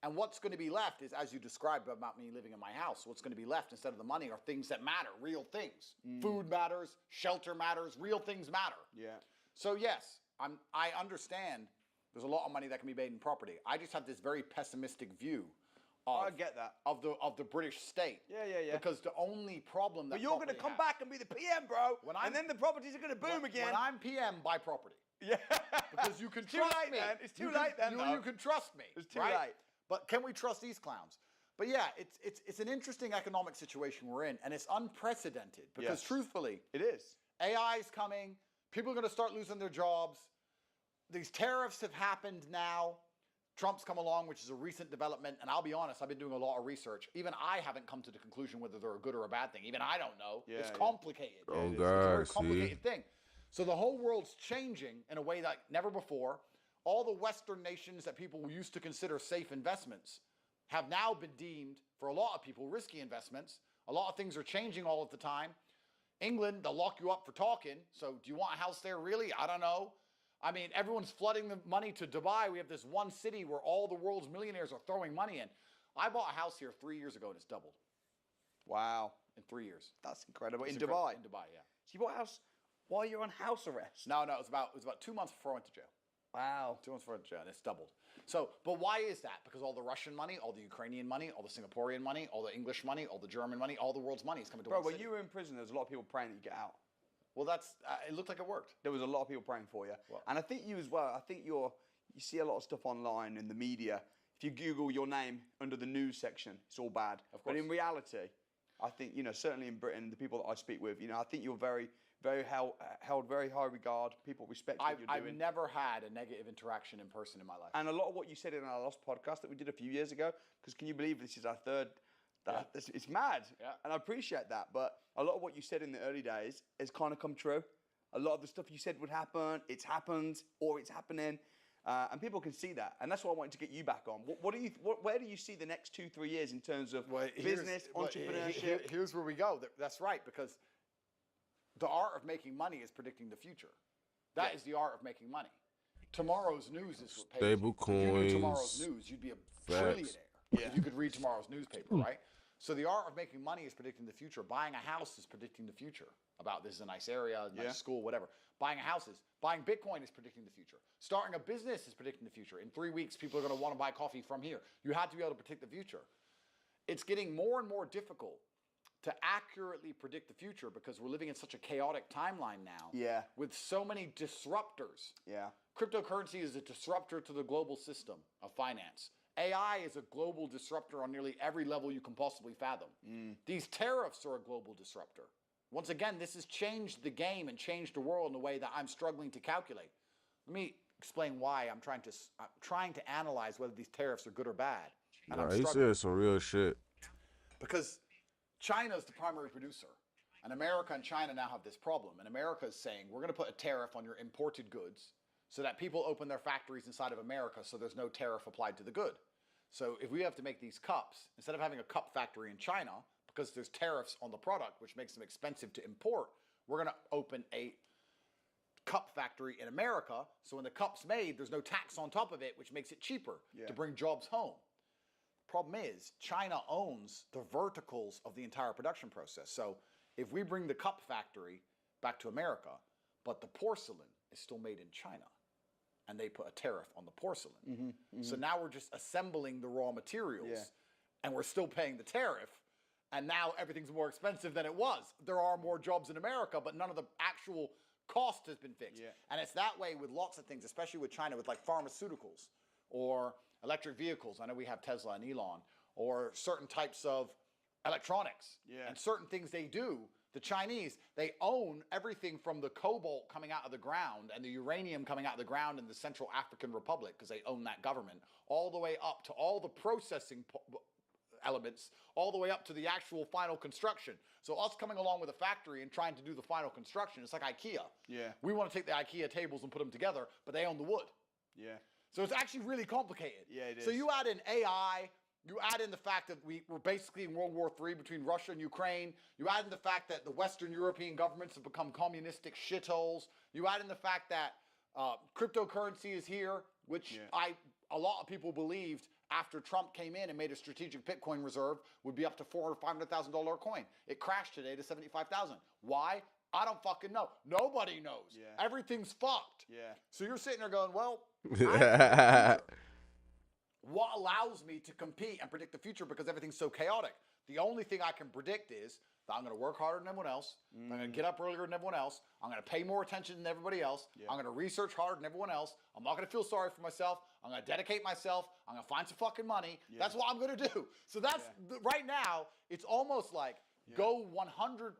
And what's going to be left is, as you described about me living in my house, what's going to be left instead of the money are things that matter, real things. Food matters, shelter matters, real things matter. Yeah. So yes, I understand there's a lot of money that can be made in property. I just have this very pessimistic view of, I get that. of the British state. Yeah. Because the only problem that But you're going to come back and be the PM, bro. And then the properties are going to boom again. When I'm PM, buy property. Yeah. Because you can It's too trust late, me. man. It's too late then, though. You can trust me. It's too right? late. But can we trust these clowns? But yeah, it's an interesting economic situation we're in, and it's unprecedented because truthfully, it is. AI is coming. People are going to start losing their jobs. These tariffs have happened now. Trump's come along, which is a recent development. And I'll be honest, I've been doing a lot of research. Even I haven't come to the conclusion whether they're a good or a bad thing. Even I don't know. Yeah, it's complicated. Oh, it's God, a very complicated thing. So the whole world's changing in a way like never before. All the Western nations that people used to consider safe investments have now been deemed, for a lot of people, risky investments. A lot of things are changing all of the time. England, they'll lock you up for talking. So do you want a house there, really? I don't know. I mean, everyone's flooding the money to Dubai. We have this one city where all the world's millionaires are throwing money in. I bought a house here 3 years ago and it's doubled. Wow. In 3 years. That's incredible. It's in Dubai? In Dubai, yeah. So you bought a house while you're on house arrest? No, it was about 2 months before I went to jail. Wow. 2 months before I went to jail, and it's doubled. So, but why is that? Because all the Russian money, all the Ukrainian money, all the Singaporean money, all the English money, all the German money, all the world's money is coming to one Bro, when city. you were in prison, there was a lot of people praying that you get out. Well, that's it looked like it worked. There was a lot of people praying for you. Well, and I think you as well. I think you see a lot of stuff online in the media. If you Google your name under the news section, it's all bad. Of course. But in reality, I think, certainly in Britain, the people that I speak with, I think you're very held very high regard. People respect what you're doing. I've never had a negative interaction in person in my life. And a lot of what you said in our last podcast that we did a few years ago, because can you believe this is our third? It's mad. Yeah. And I appreciate that. But a lot of what you said in the early days has kind of come true. A lot of the stuff you said would happen, it's happened, or it's happening. And people can see that. And that's why I wanted to get you back on. Where do you see the next 2-3 years in terms of business, entrepreneurship? Here's where we go. That's right, because the art of making money is predicting the future. That is the art of making money. Tomorrow's news is what pays. Stable If you knew coins. tomorrow's news, you'd be a Facts. trillionaire if you could read tomorrow's newspaper, right? So the art of making money is predicting the future. Buying a house is predicting the future. About this is a nice area, nice school, whatever. Buying a house is. Buying Bitcoin is predicting the future. Starting a business is predicting the future. In 3 weeks, people are going to want to buy coffee from here. You have to be able to predict the future. It's getting more and more difficult to accurately predict the future because we're living in such a chaotic timeline now. Yeah. With so many disruptors. Yeah. Cryptocurrency is a disruptor to the global system of finance. AI is a global disruptor on nearly every level you can possibly fathom. These tariffs are a global disruptor. Once again, this has changed the game and changed the world in a way that I'm struggling to calculate. Let me explain why I'm trying to analyze whether these tariffs are good or bad. And Nah, he said some real shit. Because China is the primary producer. And America and China now have this problem. And America is saying, we're going to put a tariff on your imported goods so that people open their factories inside of America so there's no tariff applied to the good. So if we have to make these cups, instead of having a cup factory in China, because there's tariffs on the product, which makes them expensive to import, we're going to open a cup factory in America. So when the cup's made, there's no tax on top of it, which makes it cheaper to bring jobs home. The problem is China owns the verticals of the entire production process. So if we bring the cup factory back to America, but the porcelain is still made in China, and they put a tariff on the porcelain. So now we're just assembling the raw materials, and we're still paying the tariff, and now everything's more expensive than it was. There are more jobs in America, but none of the actual Cost has been fixed. Yeah. And it's that way with lots of things, especially with China, with like pharmaceuticals or electric vehicles. I know we have Tesla and Elon, or certain types of electronics and certain things they do. The Chinese, they own everything from the cobalt coming out of the ground and the uranium coming out of the ground in the Central African Republic, because they own that government, all the way up to all the processing elements, all the way up to the actual final construction. So us coming along with a factory and trying to do the final construction, it's like IKEA. Yeah. We want to take the IKEA tables and put them together, but they own the wood. Yeah. So it's actually really complicated. Yeah, it is. So you add in AI, you add in the fact that we're basically in World War III between Russia and Ukraine. You add in the fact that the Western European governments have become communistic shitholes. You add in the fact that cryptocurrency is here, which a lot of people believed after Trump came in and made a strategic Bitcoin reserve would be up to $400,000 or $500,000 a coin. It crashed today to 75,000. Why? I don't fucking know. Nobody knows. Yeah. Everything's fucked. Yeah. So you're sitting there going, well, what allows me to compete and predict the future, because everything's so chaotic? The only thing I can predict is that I'm going to work harder than everyone else. I'm going to get up earlier than everyone else. I'm going to pay more attention than everybody else. I'm going to research harder than everyone else. I'm not going to feel sorry for myself. I'm going to dedicate myself. I'm going to find some fucking money. That's what I'm going to do. So that's right now, it's almost like go 100%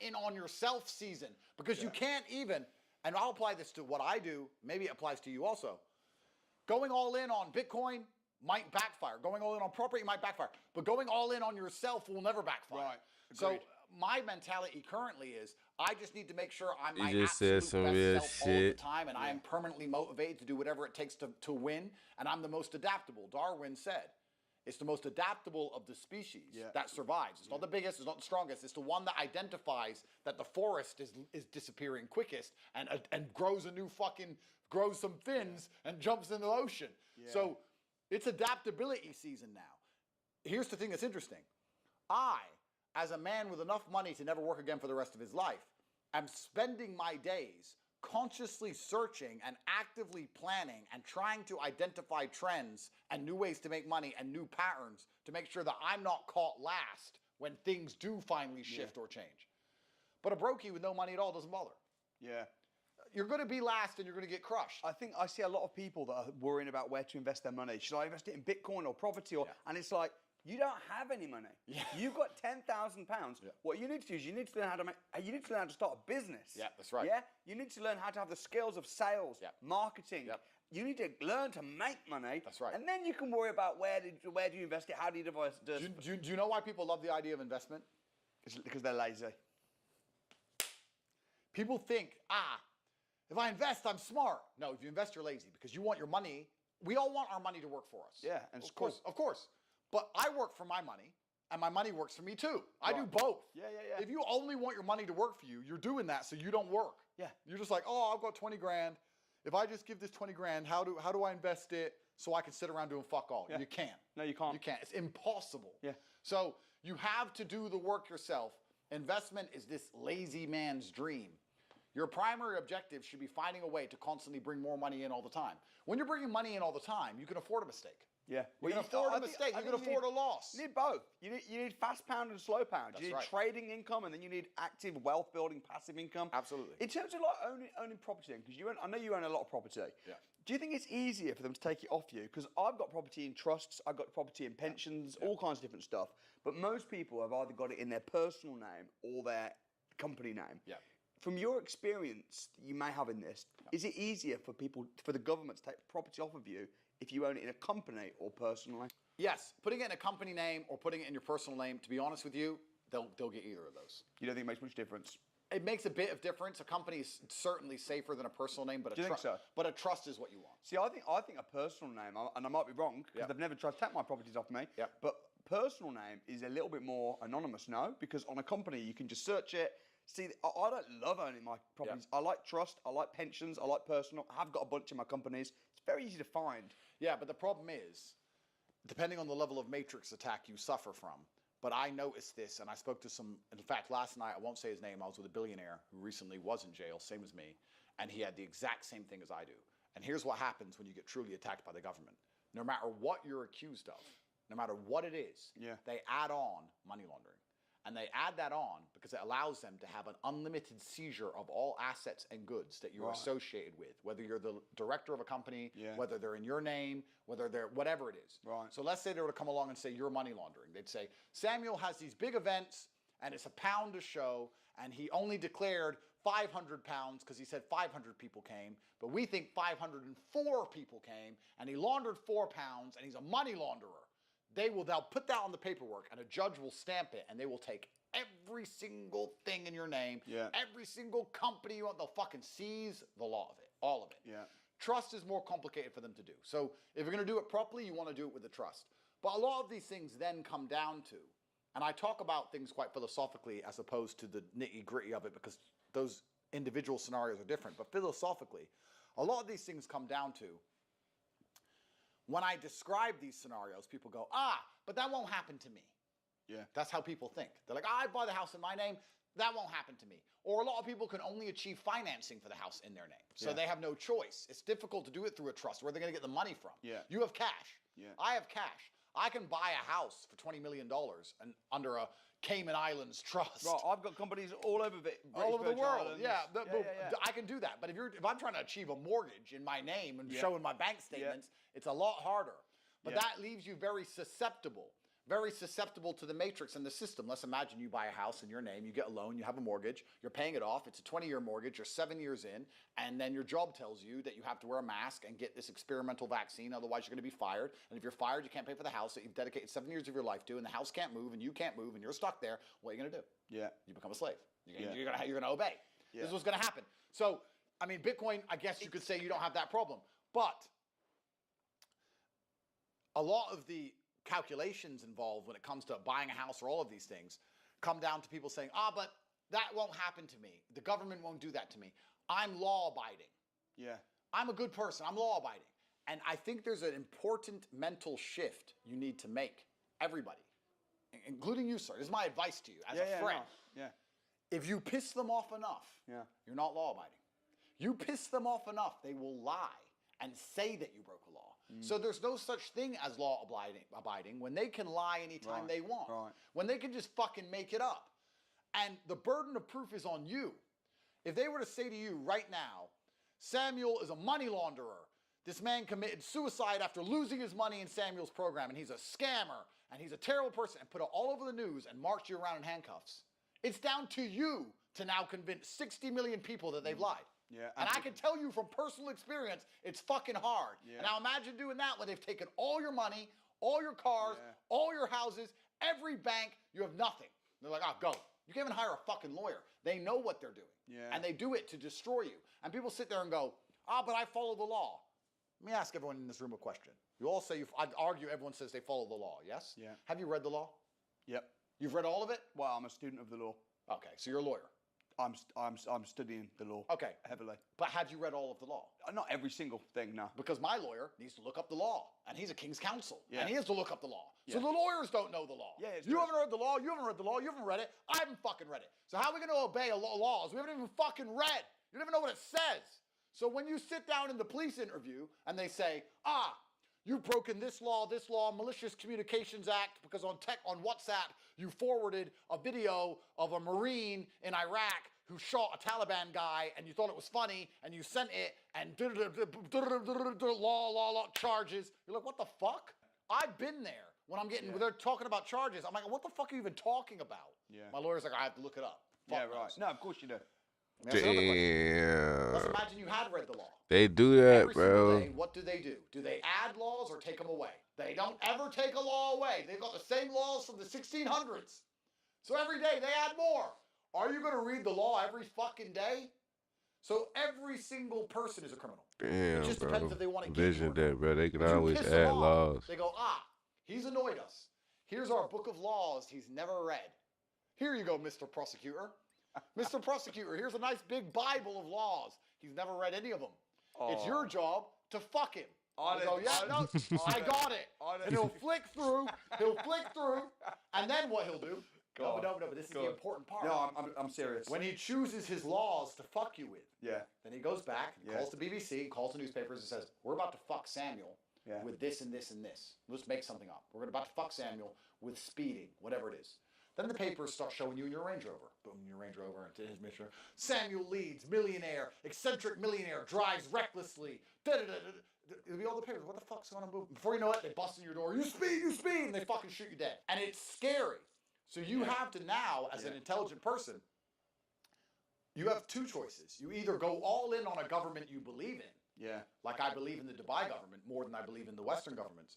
in on yourself season, because you can't even, and I'll apply this to what I do, maybe it applies to you also. Going all in on Bitcoin might backfire. Going all in on property might backfire. But going all in on yourself will never backfire. Right. So my mentality currently is I just need to make sure I'm my just said absolute some best real self all the shit. time, and I am permanently motivated to do whatever it takes to win, and I'm the most adaptable. Darwin said it's the most adaptable of the species that survives. It's not the biggest, it's not the strongest. It's the one that identifies that the forest is disappearing quickest and grows grows some fins and jumps in the ocean. So it's adaptability season now. Here's the thing that's interesting. I, as a man with enough money to never work again for the rest of his life, am spending my days consciously searching and actively planning and trying to identify trends and new ways to make money and new patterns to make sure that I'm not caught last when things do finally shift or change. But a brokey with no money at all doesn't bother. Yeah. You're going to be last and you're going to get crushed. I think I see a lot of people that are worrying about where to invest their money. Should I invest it in Bitcoin or property? And it's like, you don't have any money. You've got £10,000. What you need to do is you need to learn how to start a business. Yeah, that's right. Yeah, you need to learn how to have the skills of sales, marketing. You need to learn to make money. That's right. And then you can worry about where do you invest it? How do you devise it? Do you know why people love the idea of investment? It's because they're lazy. People think, if I invest, I'm smart. No, if you invest, you're lazy, because you want your money. We all want our money to work for us. Yeah, and of course. But I work for my money, and my money works for me too. I do both. Yeah. If you only want your money to work for you, you're doing that so you don't work. Yeah. You're just like, oh, I've got 20 grand. If I just give this 20 grand, how do I invest it so I can sit around doing fuck all? You can't. No, you can't. You can't. It's impossible. Yeah. So you have to do the work yourself. Investment is this lazy man's dream. Your primary objective should be finding a way to constantly bring more money in all the time. When you're bringing money in all the time, you can afford a mistake. Yeah. You can afford a mistake. You can afford a loss. You need both. You need fast pound and slow pound. That's you need right. trading income, and then you need active wealth building, passive income. Absolutely. In terms of like owning property, because I know you own a lot of property. Yeah. Do you think it's easier for them to take it off you? Because I've got property in trusts, I've got property in pensions, all kinds of different stuff. But most people have either got it in their personal name or their company name. Yeah. From your experience that you may have in this, is it easier for the government to take property off of you if you own it in a company or personally? Yes, putting it in a company name or putting it in your personal name, to be honest with you, they'll get either of those. You don't think it makes much difference? It makes a bit of difference. A company is certainly safer than a personal name, but Do you think so? But a trust is what you want. See, I think a personal name, and I might be wrong, because they've never tried to take my properties off me, but personal name is a little bit more anonymous now, because on a company, you can just search it. See, I don't love owning my properties. I like trust, I like pensions, I like personal. I have got a bunch in my companies. It's very easy to find. Yeah, but the problem is, depending on the level of matrix attack you suffer from, but I noticed this, and I spoke to in fact, last night, I won't say his name, I was with a billionaire who recently was in jail, same as me, and he had the exact same thing as I do. And here's what happens when you get truly attacked by the government. No matter what you're accused of, no matter what it is, they add on money laundering. And they add that on because it allows them to have an unlimited seizure of all assets and goods that you're associated with, whether you're the director of a company, whether they're in your name, whether they're whatever it is. Right. So let's say they were to come along and say you're money laundering. They'd say, Samuel has these big events and it's £1 a show and he only declared 500 pounds because he said 500 people came, but we think 504 people came and he laundered 4 pounds and he's a money launderer. They'll put that on the paperwork and a judge will stamp it and they will take every single thing in your name, every single company you want, they'll fucking seize the law of it, all of it. Yeah. Trust is more complicated for them to do. So if you're gonna do it properly, you wanna do it with the trust. But a lot of these things then come down to, and I talk about things quite philosophically as opposed to the nitty gritty of it because those individual scenarios are different, but philosophically, a lot of these things come down to, when I describe these scenarios, people go, but that won't happen to me. Yeah. That's how people think. They're like, I buy the house in my name, that won't happen to me. Or a lot of people can only achieve financing for the house in their name. So they have no choice. It's difficult to do it through a trust. Where are they going to get the money from? Yeah. You have cash. Yeah. I have cash. I can buy a house for $20 million and under a Cayman Islands trust. Right, I've got companies all over all over the world. Islands. Yeah, I can do that. But if I'm trying to achieve a mortgage in my name and showing my bank statements, it's a lot harder. But that leaves you very susceptible to the matrix and the system. Let's imagine you buy a house in your name, you get a loan, you have a mortgage, you're paying it off, it's a 20-year mortgage, you're 7 years in, and then your job tells you that you have to wear a mask and get this experimental vaccine, otherwise you're going to be fired. And if you're fired, you can't pay for the house that you've dedicated 7 years of your life to, and the house can't move, and you can't move, and you're stuck there. What are you going to do? Yeah. You become a slave. You're going to obey. Yeah. This is what's going to happen. So, I mean, Bitcoin, I guess you could say you don't have that problem. But a lot of the calculations involved when it comes to buying a house or all of these things come down to people saying, but that won't happen to me. The government won't do that to me. I'm law-abiding. Yeah. I'm a good person. I'm law-abiding. And I think there's an important mental shift you need to make, everybody, including you, sir. This is my advice to you as a friend. No. Yeah. If you piss them off enough, you're not law-abiding. You piss them off enough, they will lie and say that you broke a law. So there's no such thing as law-abiding when they can lie anytime they want. Right. When they can just fucking make it up. And the burden of proof is on you. If they were to say to you right now, Samuel is a money launderer. This man committed suicide after losing his money in Samuel's program, and he's a scammer, and he's a terrible person, and put it all over the news and march you around in handcuffs. It's down to you to now convince 60 million people that they've lied. Yeah, and I can tell you from personal experience, it's fucking hard. Yeah. And now imagine doing that when they've taken all your money, all your cars, all your houses, every bank, you have nothing. They're like, go. You can't even hire a fucking lawyer. They know what they're doing. Yeah. And they do it to destroy you. And people sit there and go, but I follow the law. Let me ask everyone in this room a question. You all say, I'd argue everyone says they follow the law, yes? Yeah. Have you read the law? Yep. You've read all of it? Well, I'm a student of the law. Okay, so you're a lawyer. I'm studying the law. Okay. Heavily. But have you read all of the law? Not every single thing, no. Because my lawyer needs to look up the law, and he's a king's counsel, and he has to look up the law. Yeah. So the lawyers don't know the law. Yeah, it's you true. haven't read the law, you haven't read the law, you haven't read it, I haven't fucking read it. So how are we going to obey laws we haven't even fucking read? You don't even know what it says. So when you sit down in the police interview, and they say, you've broken this law, Malicious Communications Act, because on WhatsApp, you forwarded a video of a Marine in Iraq who shot a Taliban guy, and you thought it was funny, and you sent it, and law, charges. You're like, what the fuck? I've been there. When they're talking about charges, I'm like, what the fuck are you even talking about? Yeah. My lawyer's like, I have to look it up. Fuck Yeah, right. knows. No, of course you do. Damn. Let's imagine you had read the law. They do that, Every single bro. day, what do? Do they add laws or take them away? They don't ever take a law away. They've got the same laws from the 1600s. So every day they add more. Are you going to read the law every fucking day? So every single person is a criminal. Damn, it just bro. depends if they want to Vision get you or not. that, bro. They can If you always piss them add off, laws. They go, he's annoyed us. Here's our book of laws he's never read. Here you go, Mr. Prosecutor. Mr. Prosecutor, here's a nice big Bible of laws. He's never read any of them. It's your job to fuck him. I got it. And he'll flick through, and then what he'll do? No, but this is the important part. No, I'm serious. When he chooses his laws to fuck you with, then he goes back, calls the BBC, calls the newspapers, and says, we're about to fuck Samuel with this and this and this. Let's make something up. We're about to fuck Samuel with speeding, whatever it is. Then the papers start showing you your Range Rover. Boom, your Range Rover. Samuel Leeds, millionaire, eccentric millionaire, drives recklessly. It'll be all the papers. What the fuck's going on? Before you know it, they bust in your door. You speed, and they fucking shoot you dead. And it's scary. So you have to now, as an intelligent person, you have two choices. You either go all in on a government you believe in, like I believe in the Dubai government more than I believe in the Western governments,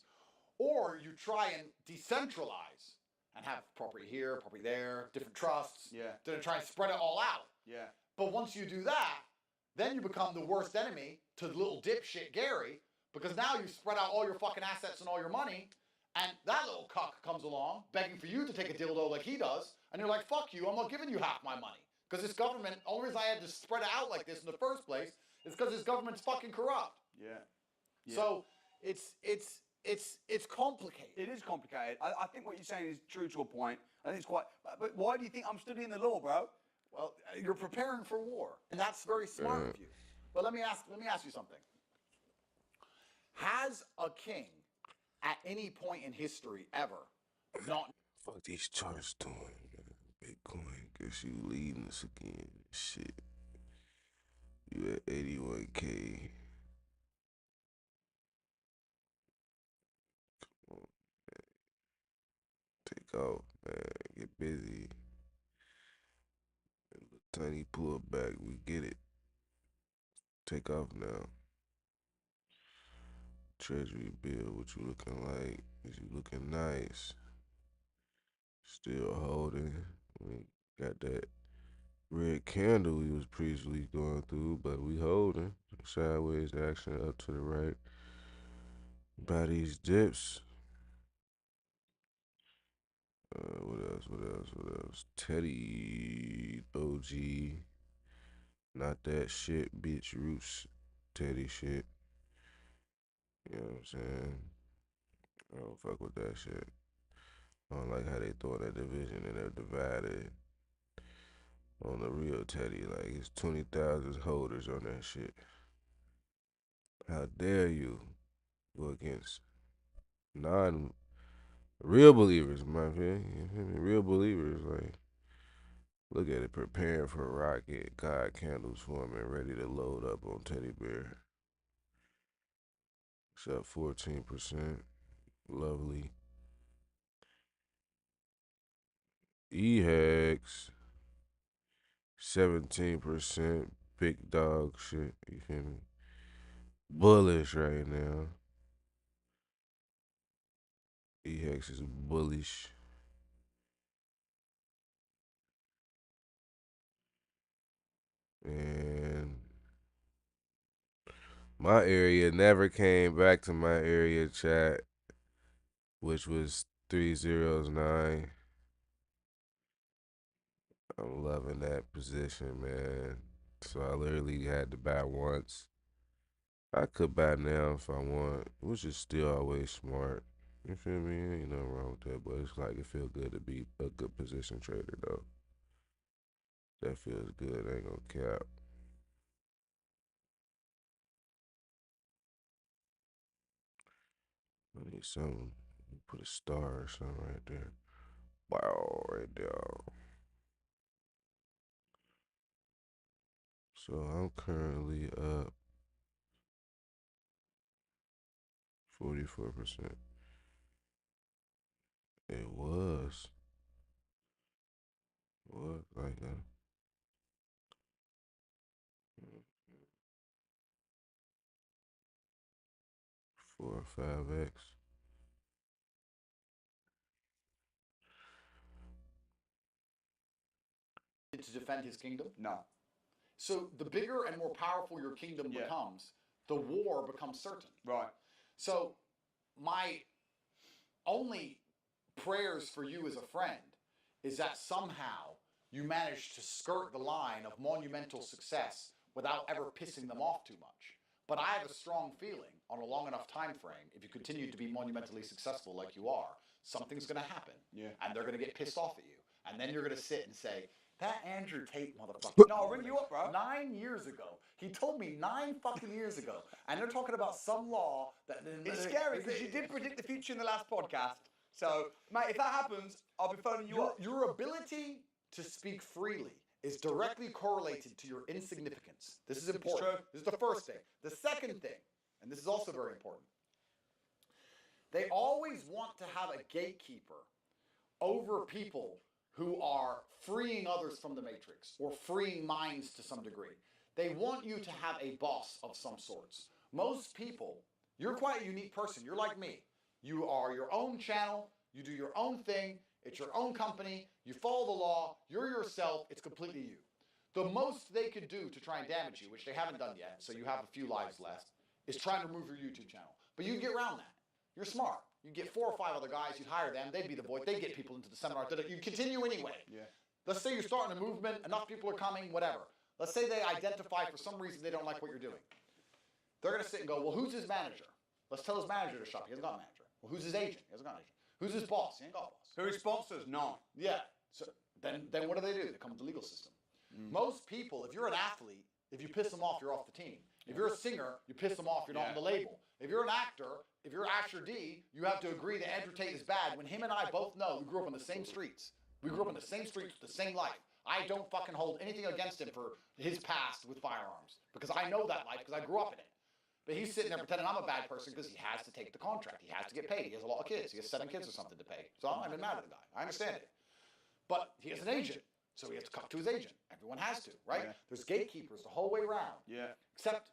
or you try and decentralize and have property here, property there, different trusts, to try and spread it all out. But once you do that, then you become the worst enemy to little dipshit Gary, because now you spread out all your fucking assets and all your money, and that little cuck comes along begging for you to take a dildo like he does, and you're like, fuck you, I'm not giving you half my money. Because this government, the only reason I had to spread it out like this in the first place is because this government's fucking corrupt. So it's complicated. It is complicated. I think what you're saying is true to a point. I think it's quite. But why do you think I'm studying the law, bro? Well, you're preparing for war, and that's very smart of you. But let me ask you something. Has a king, at any point in history ever, not? Fuck these charts doing, man. Bitcoin, guess you leading us again. Shit. You at 81K. Come on, man. Take off, man. Get busy. Tiny pullback, we get it. Take off now. Treasury bill, what you looking like? Is you looking nice? Still holding. We got that red candle we was previously going through, but we holding. Sideways action up to the right. By these dips. What else? Teddy OG. Not that shit, bitch roots. Teddy shit. You know what I'm saying? I don't fuck with that shit. I don't like how they throw that division and they're divided on the real Teddy. Like, it's 20,000 holders on that shit. How dare you go against real believers, my opinion. You feel me? Real believers, like, look at it, preparing for a rocket, God candles forming, ready to load up on Teddy Bear. It's up 14%. Lovely. EHEX, 17%. Big dog shit, you feel me? Bullish right now. EHEX is bullish. And my area never came back to my area chat, which was 309. I'm loving that position, man. So I literally had to buy once. I could buy now if I want, which is still always smart. You feel me? Ain't nothing wrong with that, but it's like it feels good to be a good position trader, though. That feels good. I ain't gonna cap. I need something. Put a star or something right there. Wow, right there. So I'm currently up 44%. It was like that. 4 or 5x. To defend his kingdom? No. So the bigger and more powerful your kingdom becomes, the war becomes certain. Right. So my only prayers for you as a friend is that somehow you manage to skirt the line of monumental success without ever pissing them off too much. But I have a strong feeling on a long enough time frame, if you continue to be monumentally successful like you are, something's going to happen. And they're going to get pissed off at you. And then you're going to sit and say, that Andrew Tate motherfucker. No, I'll ring you up, bro. 9 years ago. He told me 9 fucking years ago. And they're talking about some law that... It's scary because you did predict the future in the last podcast. So, mate, if that happens, I'll be phoning you up. Your ability to speak freely is directly correlated to your insignificance. This is important. This is the first thing. The second thing, and this is also very important, they always want to have a gatekeeper over people who are freeing others from the matrix or freeing minds to some degree. They want you to have a boss of some sorts. Most people, you're quite a unique person. You're like me. You are your own channel. You do your own thing. It's your own company. You follow the law. You're yourself. It's completely you. The most they could do to try and damage you, which they haven't done yet, so you have a few lives left, is trying to remove your YouTube channel. But you get around that. You're smart. You get 4 or 5 other guys, you'd hire them, they'd be the voice, they'd get people into the seminar. You continue anyway. Yeah. Let's say you're starting a movement, enough people are coming, whatever. Let's say they identify for some reason they don't like what you're doing. They're going to sit and go, well, who's his manager? Let's tell his manager to shut up. He hasn't got a manager. Well, who's his agent? He hasn't got an agent. Who's his boss? He ain't got a boss. Who are his sponsors? None. Yeah. So then what do? They come with the legal system. Most people, if you're an athlete, if you piss them off, you're off the team. If you're a singer, you piss them off, you're not on the label. If you're an actor, if you're Asher D, you have to agree that Andrew Tate is bad when him and I both know we grew up on the same streets. We grew up on the same streets with the same life. I don't fucking hold anything against him for his past with firearms because I know that life because I grew up in it. But he's sitting there pretending I'm a bad person because he has to take the contract. He has to get paid. He has a lot of kids. He has 7 kids or something to pay. So I'm not even mad at the guy. I understand it. But he has an agent. So he has to talk to his agent. Everyone has to, right? Yeah. There's gatekeepers the whole way around. Yeah.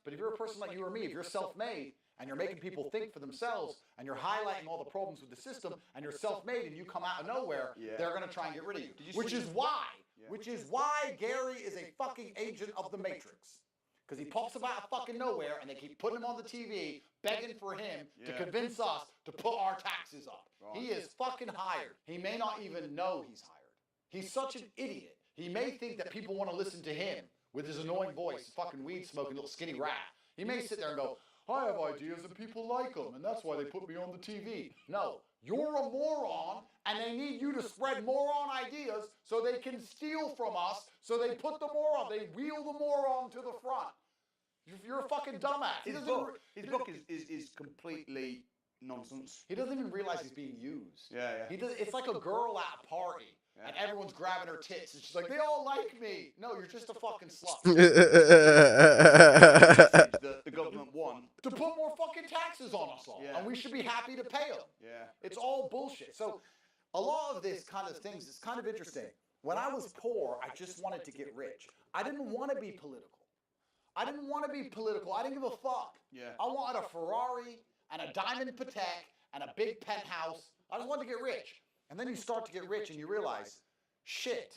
But if you're a person like you or me, if you're self-made and you're making people think for themselves and you're highlighting all the problems with the system and you're self-made and you come out of nowhere, they're going to try and get rid of you. Which is why Gary is a fucking agent of the Matrix. Because he pops up out of fucking nowhere and they keep putting him on the TV begging for him to convince us to put our taxes up. Right. He is fucking hired. He may not even know he's hired. He's such an idiot. He may think that people want to listen to him with his annoying voice, fucking weed smoking little skinny rat. He may sit there and go, I have ideas and people like them, and that's why they put me on the TV. No, you're a moron, and they need you to spread moron ideas so they can steal from us, so they put the moron, they wheel the moron to the front. You're a fucking dumbass. His book is completely nonsense. He doesn't even realize he's being used. Yeah. It's like a girl at a party. Yeah. And everyone's grabbing her tits, and she's like, they all like me. No, you're just a fucking slut. the government won. To put more fucking taxes on us all. Yeah. And we should be happy to pay them. Yeah. It's all bullshit. So a lot of this kind of things is kind of interesting. When I was poor, I just wanted to get rich. I didn't want to be political. I didn't give a fuck. Yeah. I wanted a Ferrari and a diamond Patek and a big penthouse. I just wanted to get rich. And then you start to get rich and you realize, shit,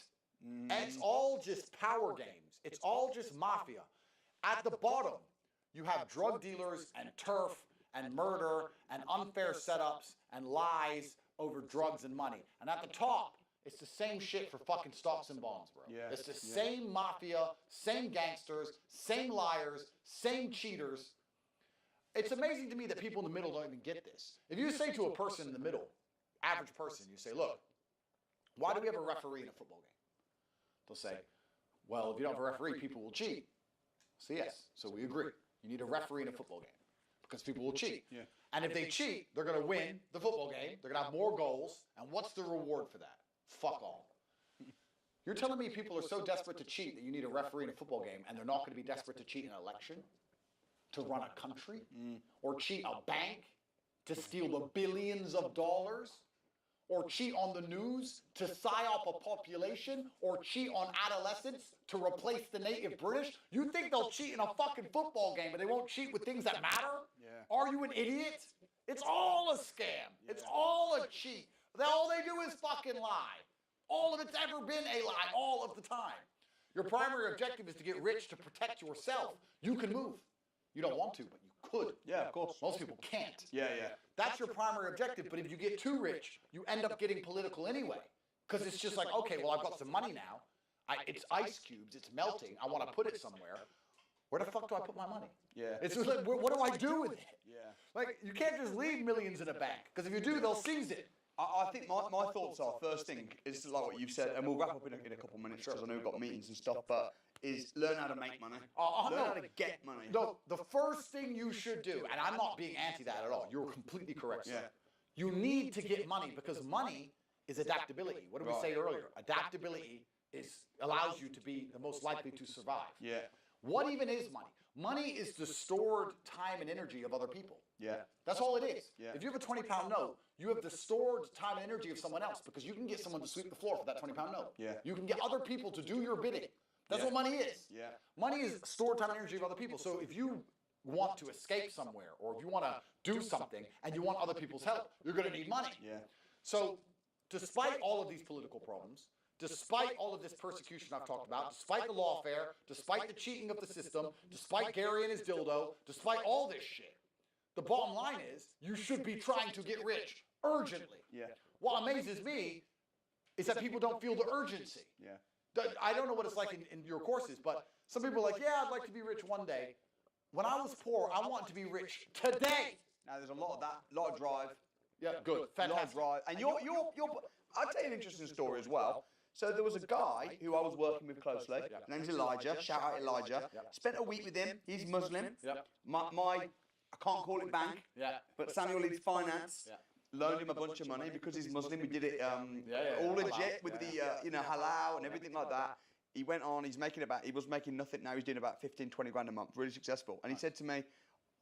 it's all just power games. It's all just mafia. At the bottom, you have drug dealers and turf and murder and unfair setups and lies over drugs and money. And at the top, it's the same shit for fucking stocks and bonds, bro. Yeah. It's the same mafia, same gangsters, same liars, same cheaters. It's amazing to me that people in the middle don't even get this. If you say to a person in the middle, average person, you say, look, why do we have a referee in a football game? They'll say, well, if you don't have a referee, people will cheat. So yes, so we agree. You need a referee in a football game because people will cheat. Yeah. And if they cheat, they're going to win the football game. They're going to have more goals. And what's the reward for that? Fuck all. You're telling me people are so desperate to cheat that you need a referee in a football game and they're not going to be desperate to cheat in an election, to run a country, or cheat a bank, to steal the billions of dollars, or cheat on the news to psyop a population, or cheat on adolescents to replace the native British? You think they'll cheat in a fucking football game, but they won't cheat with things that matter? Yeah. Are you an idiot? It's all a scam. Yeah. It's all a cheat. All they do is fucking lie. All of it's ever been a lie, all of the time. Your primary objective is to get rich to protect yourself. You can move. You don't want to, but you could. Yeah, of course. Most people can't. Yeah. That's your primary objective, but if you get too rich, you end up getting political anyway. Because it's just like, okay, well, I've got some money now. It's ice cubes. It's melting. I want to put it somewhere. Where the fuck do I put my money? Yeah. It's just like, what do I do with it? Yeah. Like, you can't just leave millions in a bank. Because if you do, they'll seize it. I think my thoughts are, first thing, is like what you've said, and we'll wrap up in a couple of minutes because I know we've got meetings and stuff, but is learn how to make money. Learn how to get money. No, the first thing you should do, and I'm not being anti that at all, you're completely correct, sir. You need to get money because money is adaptability. What did we say earlier? Adaptability allows you to be the most likely to survive. Yeah. What even is money? Money is the stored time and energy of other people. Yeah. That's all it is. Yeah. If you have a 20-pound note, you have the stored time and energy of someone else because you can get someone to sweep the floor for that 20-pound note. Yeah. You can get other people to do your bidding. That's what money is. Yeah. Money is stored time and energy of other people. So if you want to escape somewhere or if you want to do something and you want other people's help, you're going to need money. Yeah. So despite all of these political problems, despite all of this persecution I've talked about, despite the lawfare, despite the cheating of the system, despite Gary and his dildo, despite all this shit, the bottom line is you should be trying to get rich urgently. Yeah. What amazes me is that people don't feel the urgency. Yeah. I don't know what it's like in your courses, but some people are like, yeah, I'd like to be rich one day. When I was poor, I want to be rich today. Now there's a lot of that, a lot of drive. Yeah, good, fantastic. A lot of drive. And you're I'll tell you an interesting story as well. So there was a guy who I was working with closely. His name's Elijah. Shout out Elijah. Spent a week with him. He's Muslim. My I can't call it bank, but Samuel leads finance. Loaned him a bunch of money because he's Muslim. We did it all legit with the halal and everything like that. He went on. He was making nothing. Now he's doing about 15, 20 grand a month. Really successful. And he said to me,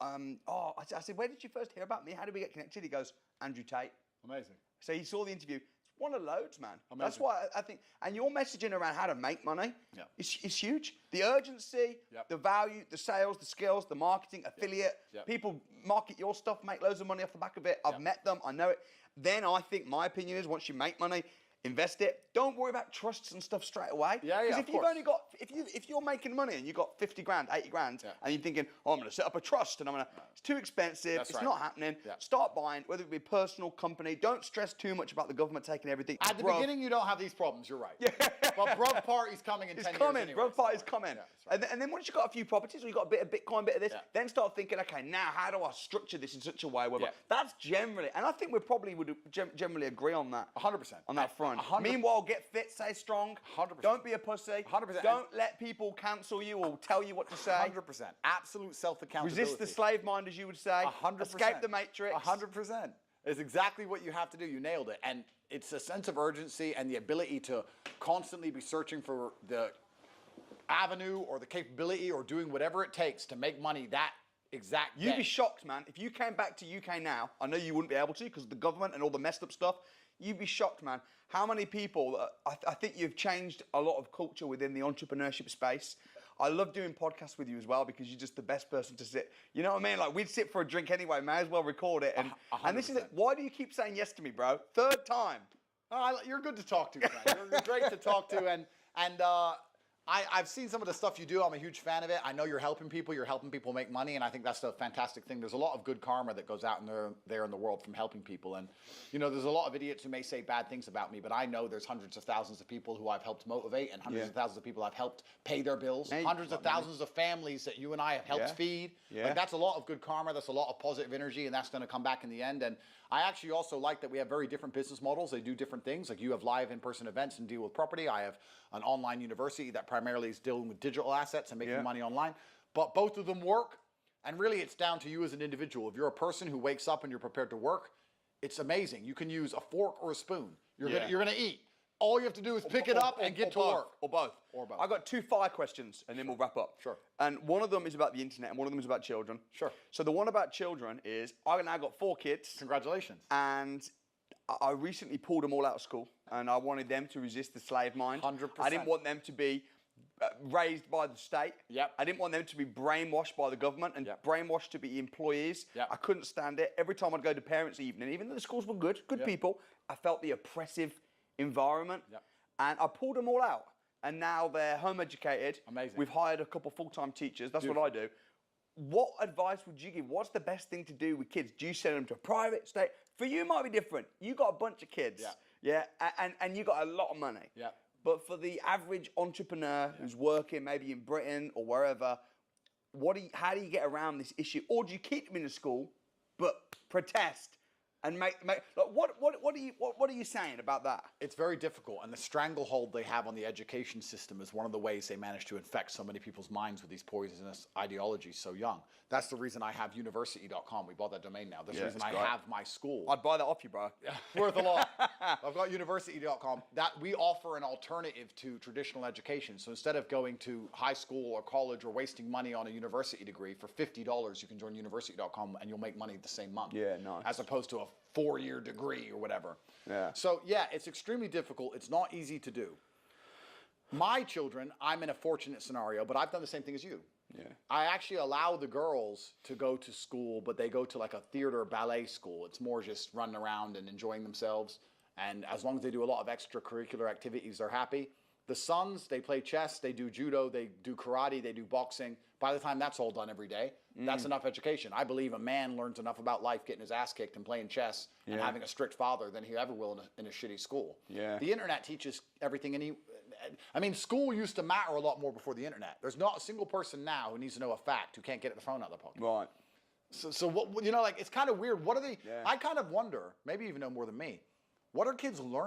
I said, where did you first hear about me? How did we get connected? He goes, Andrew Tate. Amazing. So he saw the interview. One of loads, man. Amazing. That's why I think, and your messaging around how to make money is huge. The urgency, the value, the sales, the skills, the marketing, affiliate. People market your stuff, make loads of money off the back of it. I've met them, I know it. Then I think my opinion is once you make money, invest it. Don't worry about trusts and stuff straight away. Because if you've only got, if you're making money and you've got 50 grand, 80 grand, and you're thinking, oh, I'm going to set up a trust and it's too expensive, it's not happening. Start buying, whether it be personal, company. Don't stress too much about the government taking everything. At the beginning, you don't have these problems. You're right. But Bruv Party's coming in 10 years anyway. Bruv Party's coming. And then once you've got a few properties, or you've got a bit of Bitcoin, bit of this, then start thinking, okay, now how do I structure this in such a way where that's generally, and I think we probably would generally agree on that. 100%. On that front. Meanwhile, get fit, stay strong. 100%. Don't be a pussy. 100%. Don't let people cancel you or tell you what to say. 100%. Absolute self-accountability. Resist the slave mind, as you would say. 100%. Escape the matrix. 100%. It's exactly what you have to do. You nailed it. And it's a sense of urgency and the ability to constantly be searching for the avenue or the capability or doing whatever it takes to make money that exact day. You'd be shocked, man. If you came back to UK now, I know you wouldn't be able to because of the government and all the messed up stuff. You'd be shocked, man. How many people, I think you've changed a lot of culture within the entrepreneurship space. I love doing podcasts with you as well because you're just the best person to sit. You know what I mean? Like, we'd sit for a drink anyway, may as well record it. And this is it. Why do you keep saying yes to me, bro? Third time. You're good to talk to, Frank. You're great to talk to. And I've seen some of the stuff you do. I'm a huge fan of it. I know you're helping people. You're helping people make money, and I think that's a fantastic thing. There's a lot of good karma that goes out there in the world from helping people. And, there's a lot of idiots who may say bad things about me, but I know there's hundreds of thousands of people who I've helped motivate and hundreds of thousands of people I've helped pay their bills. Hundreds of thousands of families that you and I have helped feed. Like, that's a lot of good karma. That's a lot of positive energy, and that's going to come back in the end. And I actually also like that we have very different business models. They do different things. Like, you have live in-person events and deal with property. I have an online university that primarily is dealing with digital assets and making money online. But both of them work, and really it's down to you as an individual. If you're a person who wakes up and you're prepared to work, it's amazing. You can use a fork or a spoon. You're gonna eat. All you have to do is pick it up and get to work. Or both. I've got 2 fire questions, and then we'll wrap up. Sure. And one of them is about the internet, and one of them is about children. Sure. So the one about children is, I've now got 4 kids. Congratulations. And I recently pulled them all out of school, and I wanted them to resist the slave mind. 100%. I didn't want them to be raised by the state. I didn't want them to be brainwashed by the government and brainwashed to be employees. I couldn't stand it. Every time I'd go to parents' evening, even though the schools were good people, I felt the oppressive environment. And I pulled them all out. And now they're home educated. Amazing. We've hired a couple full-time teachers. That's what I do. What advice would you give? What's the best thing to do with kids? Do you send them to a private, state? For you, it might be different. You got a bunch of kids. And you got a lot of money. But for the average entrepreneur who's working maybe in Britain or wherever, how do you get around this issue? Or do you keep them in the school but protest and make like what what are you saying about that? It's very difficult, and the stranglehold they have on the education system is one of the ways they manage to infect so many people's minds with these poisonous ideologies so young. That's the reason I have university.com. We bought that domain now. That's the reason I have my school. I'd buy that off you, bro. Worth a lot. I've got university.com. That we offer an alternative to traditional education. So instead of going to high school or college or wasting money on a university degree, for $50 you can join university.com and you'll make money the same month. Yeah, nice. As opposed to a 4-year degree or whatever. Yeah. So yeah, it's extremely difficult. It's not easy to do. My children, I'm in a fortunate scenario, but I've done the same thing as you. Yeah. I actually allow the girls to go to school, but they go to like a theater or ballet school. It's more just running around and enjoying themselves. And as long as they do a lot of extracurricular activities, they're happy. The sons, they play chess, they do judo, they do karate, they do boxing. By the time that's all done every day, that's enough education. I believe a man learns enough about life getting his ass kicked and playing chess and having a strict father than he ever will in a shitty school. Yeah. The internet teaches everything I mean, school used to matter a lot more before the internet. There's not a single person now who needs to know a fact who can't get the phone out of their pocket. Right. So what, you know, like, it's kind of weird. What are they, I kind of wonder, maybe even know more than me, what are kids learning?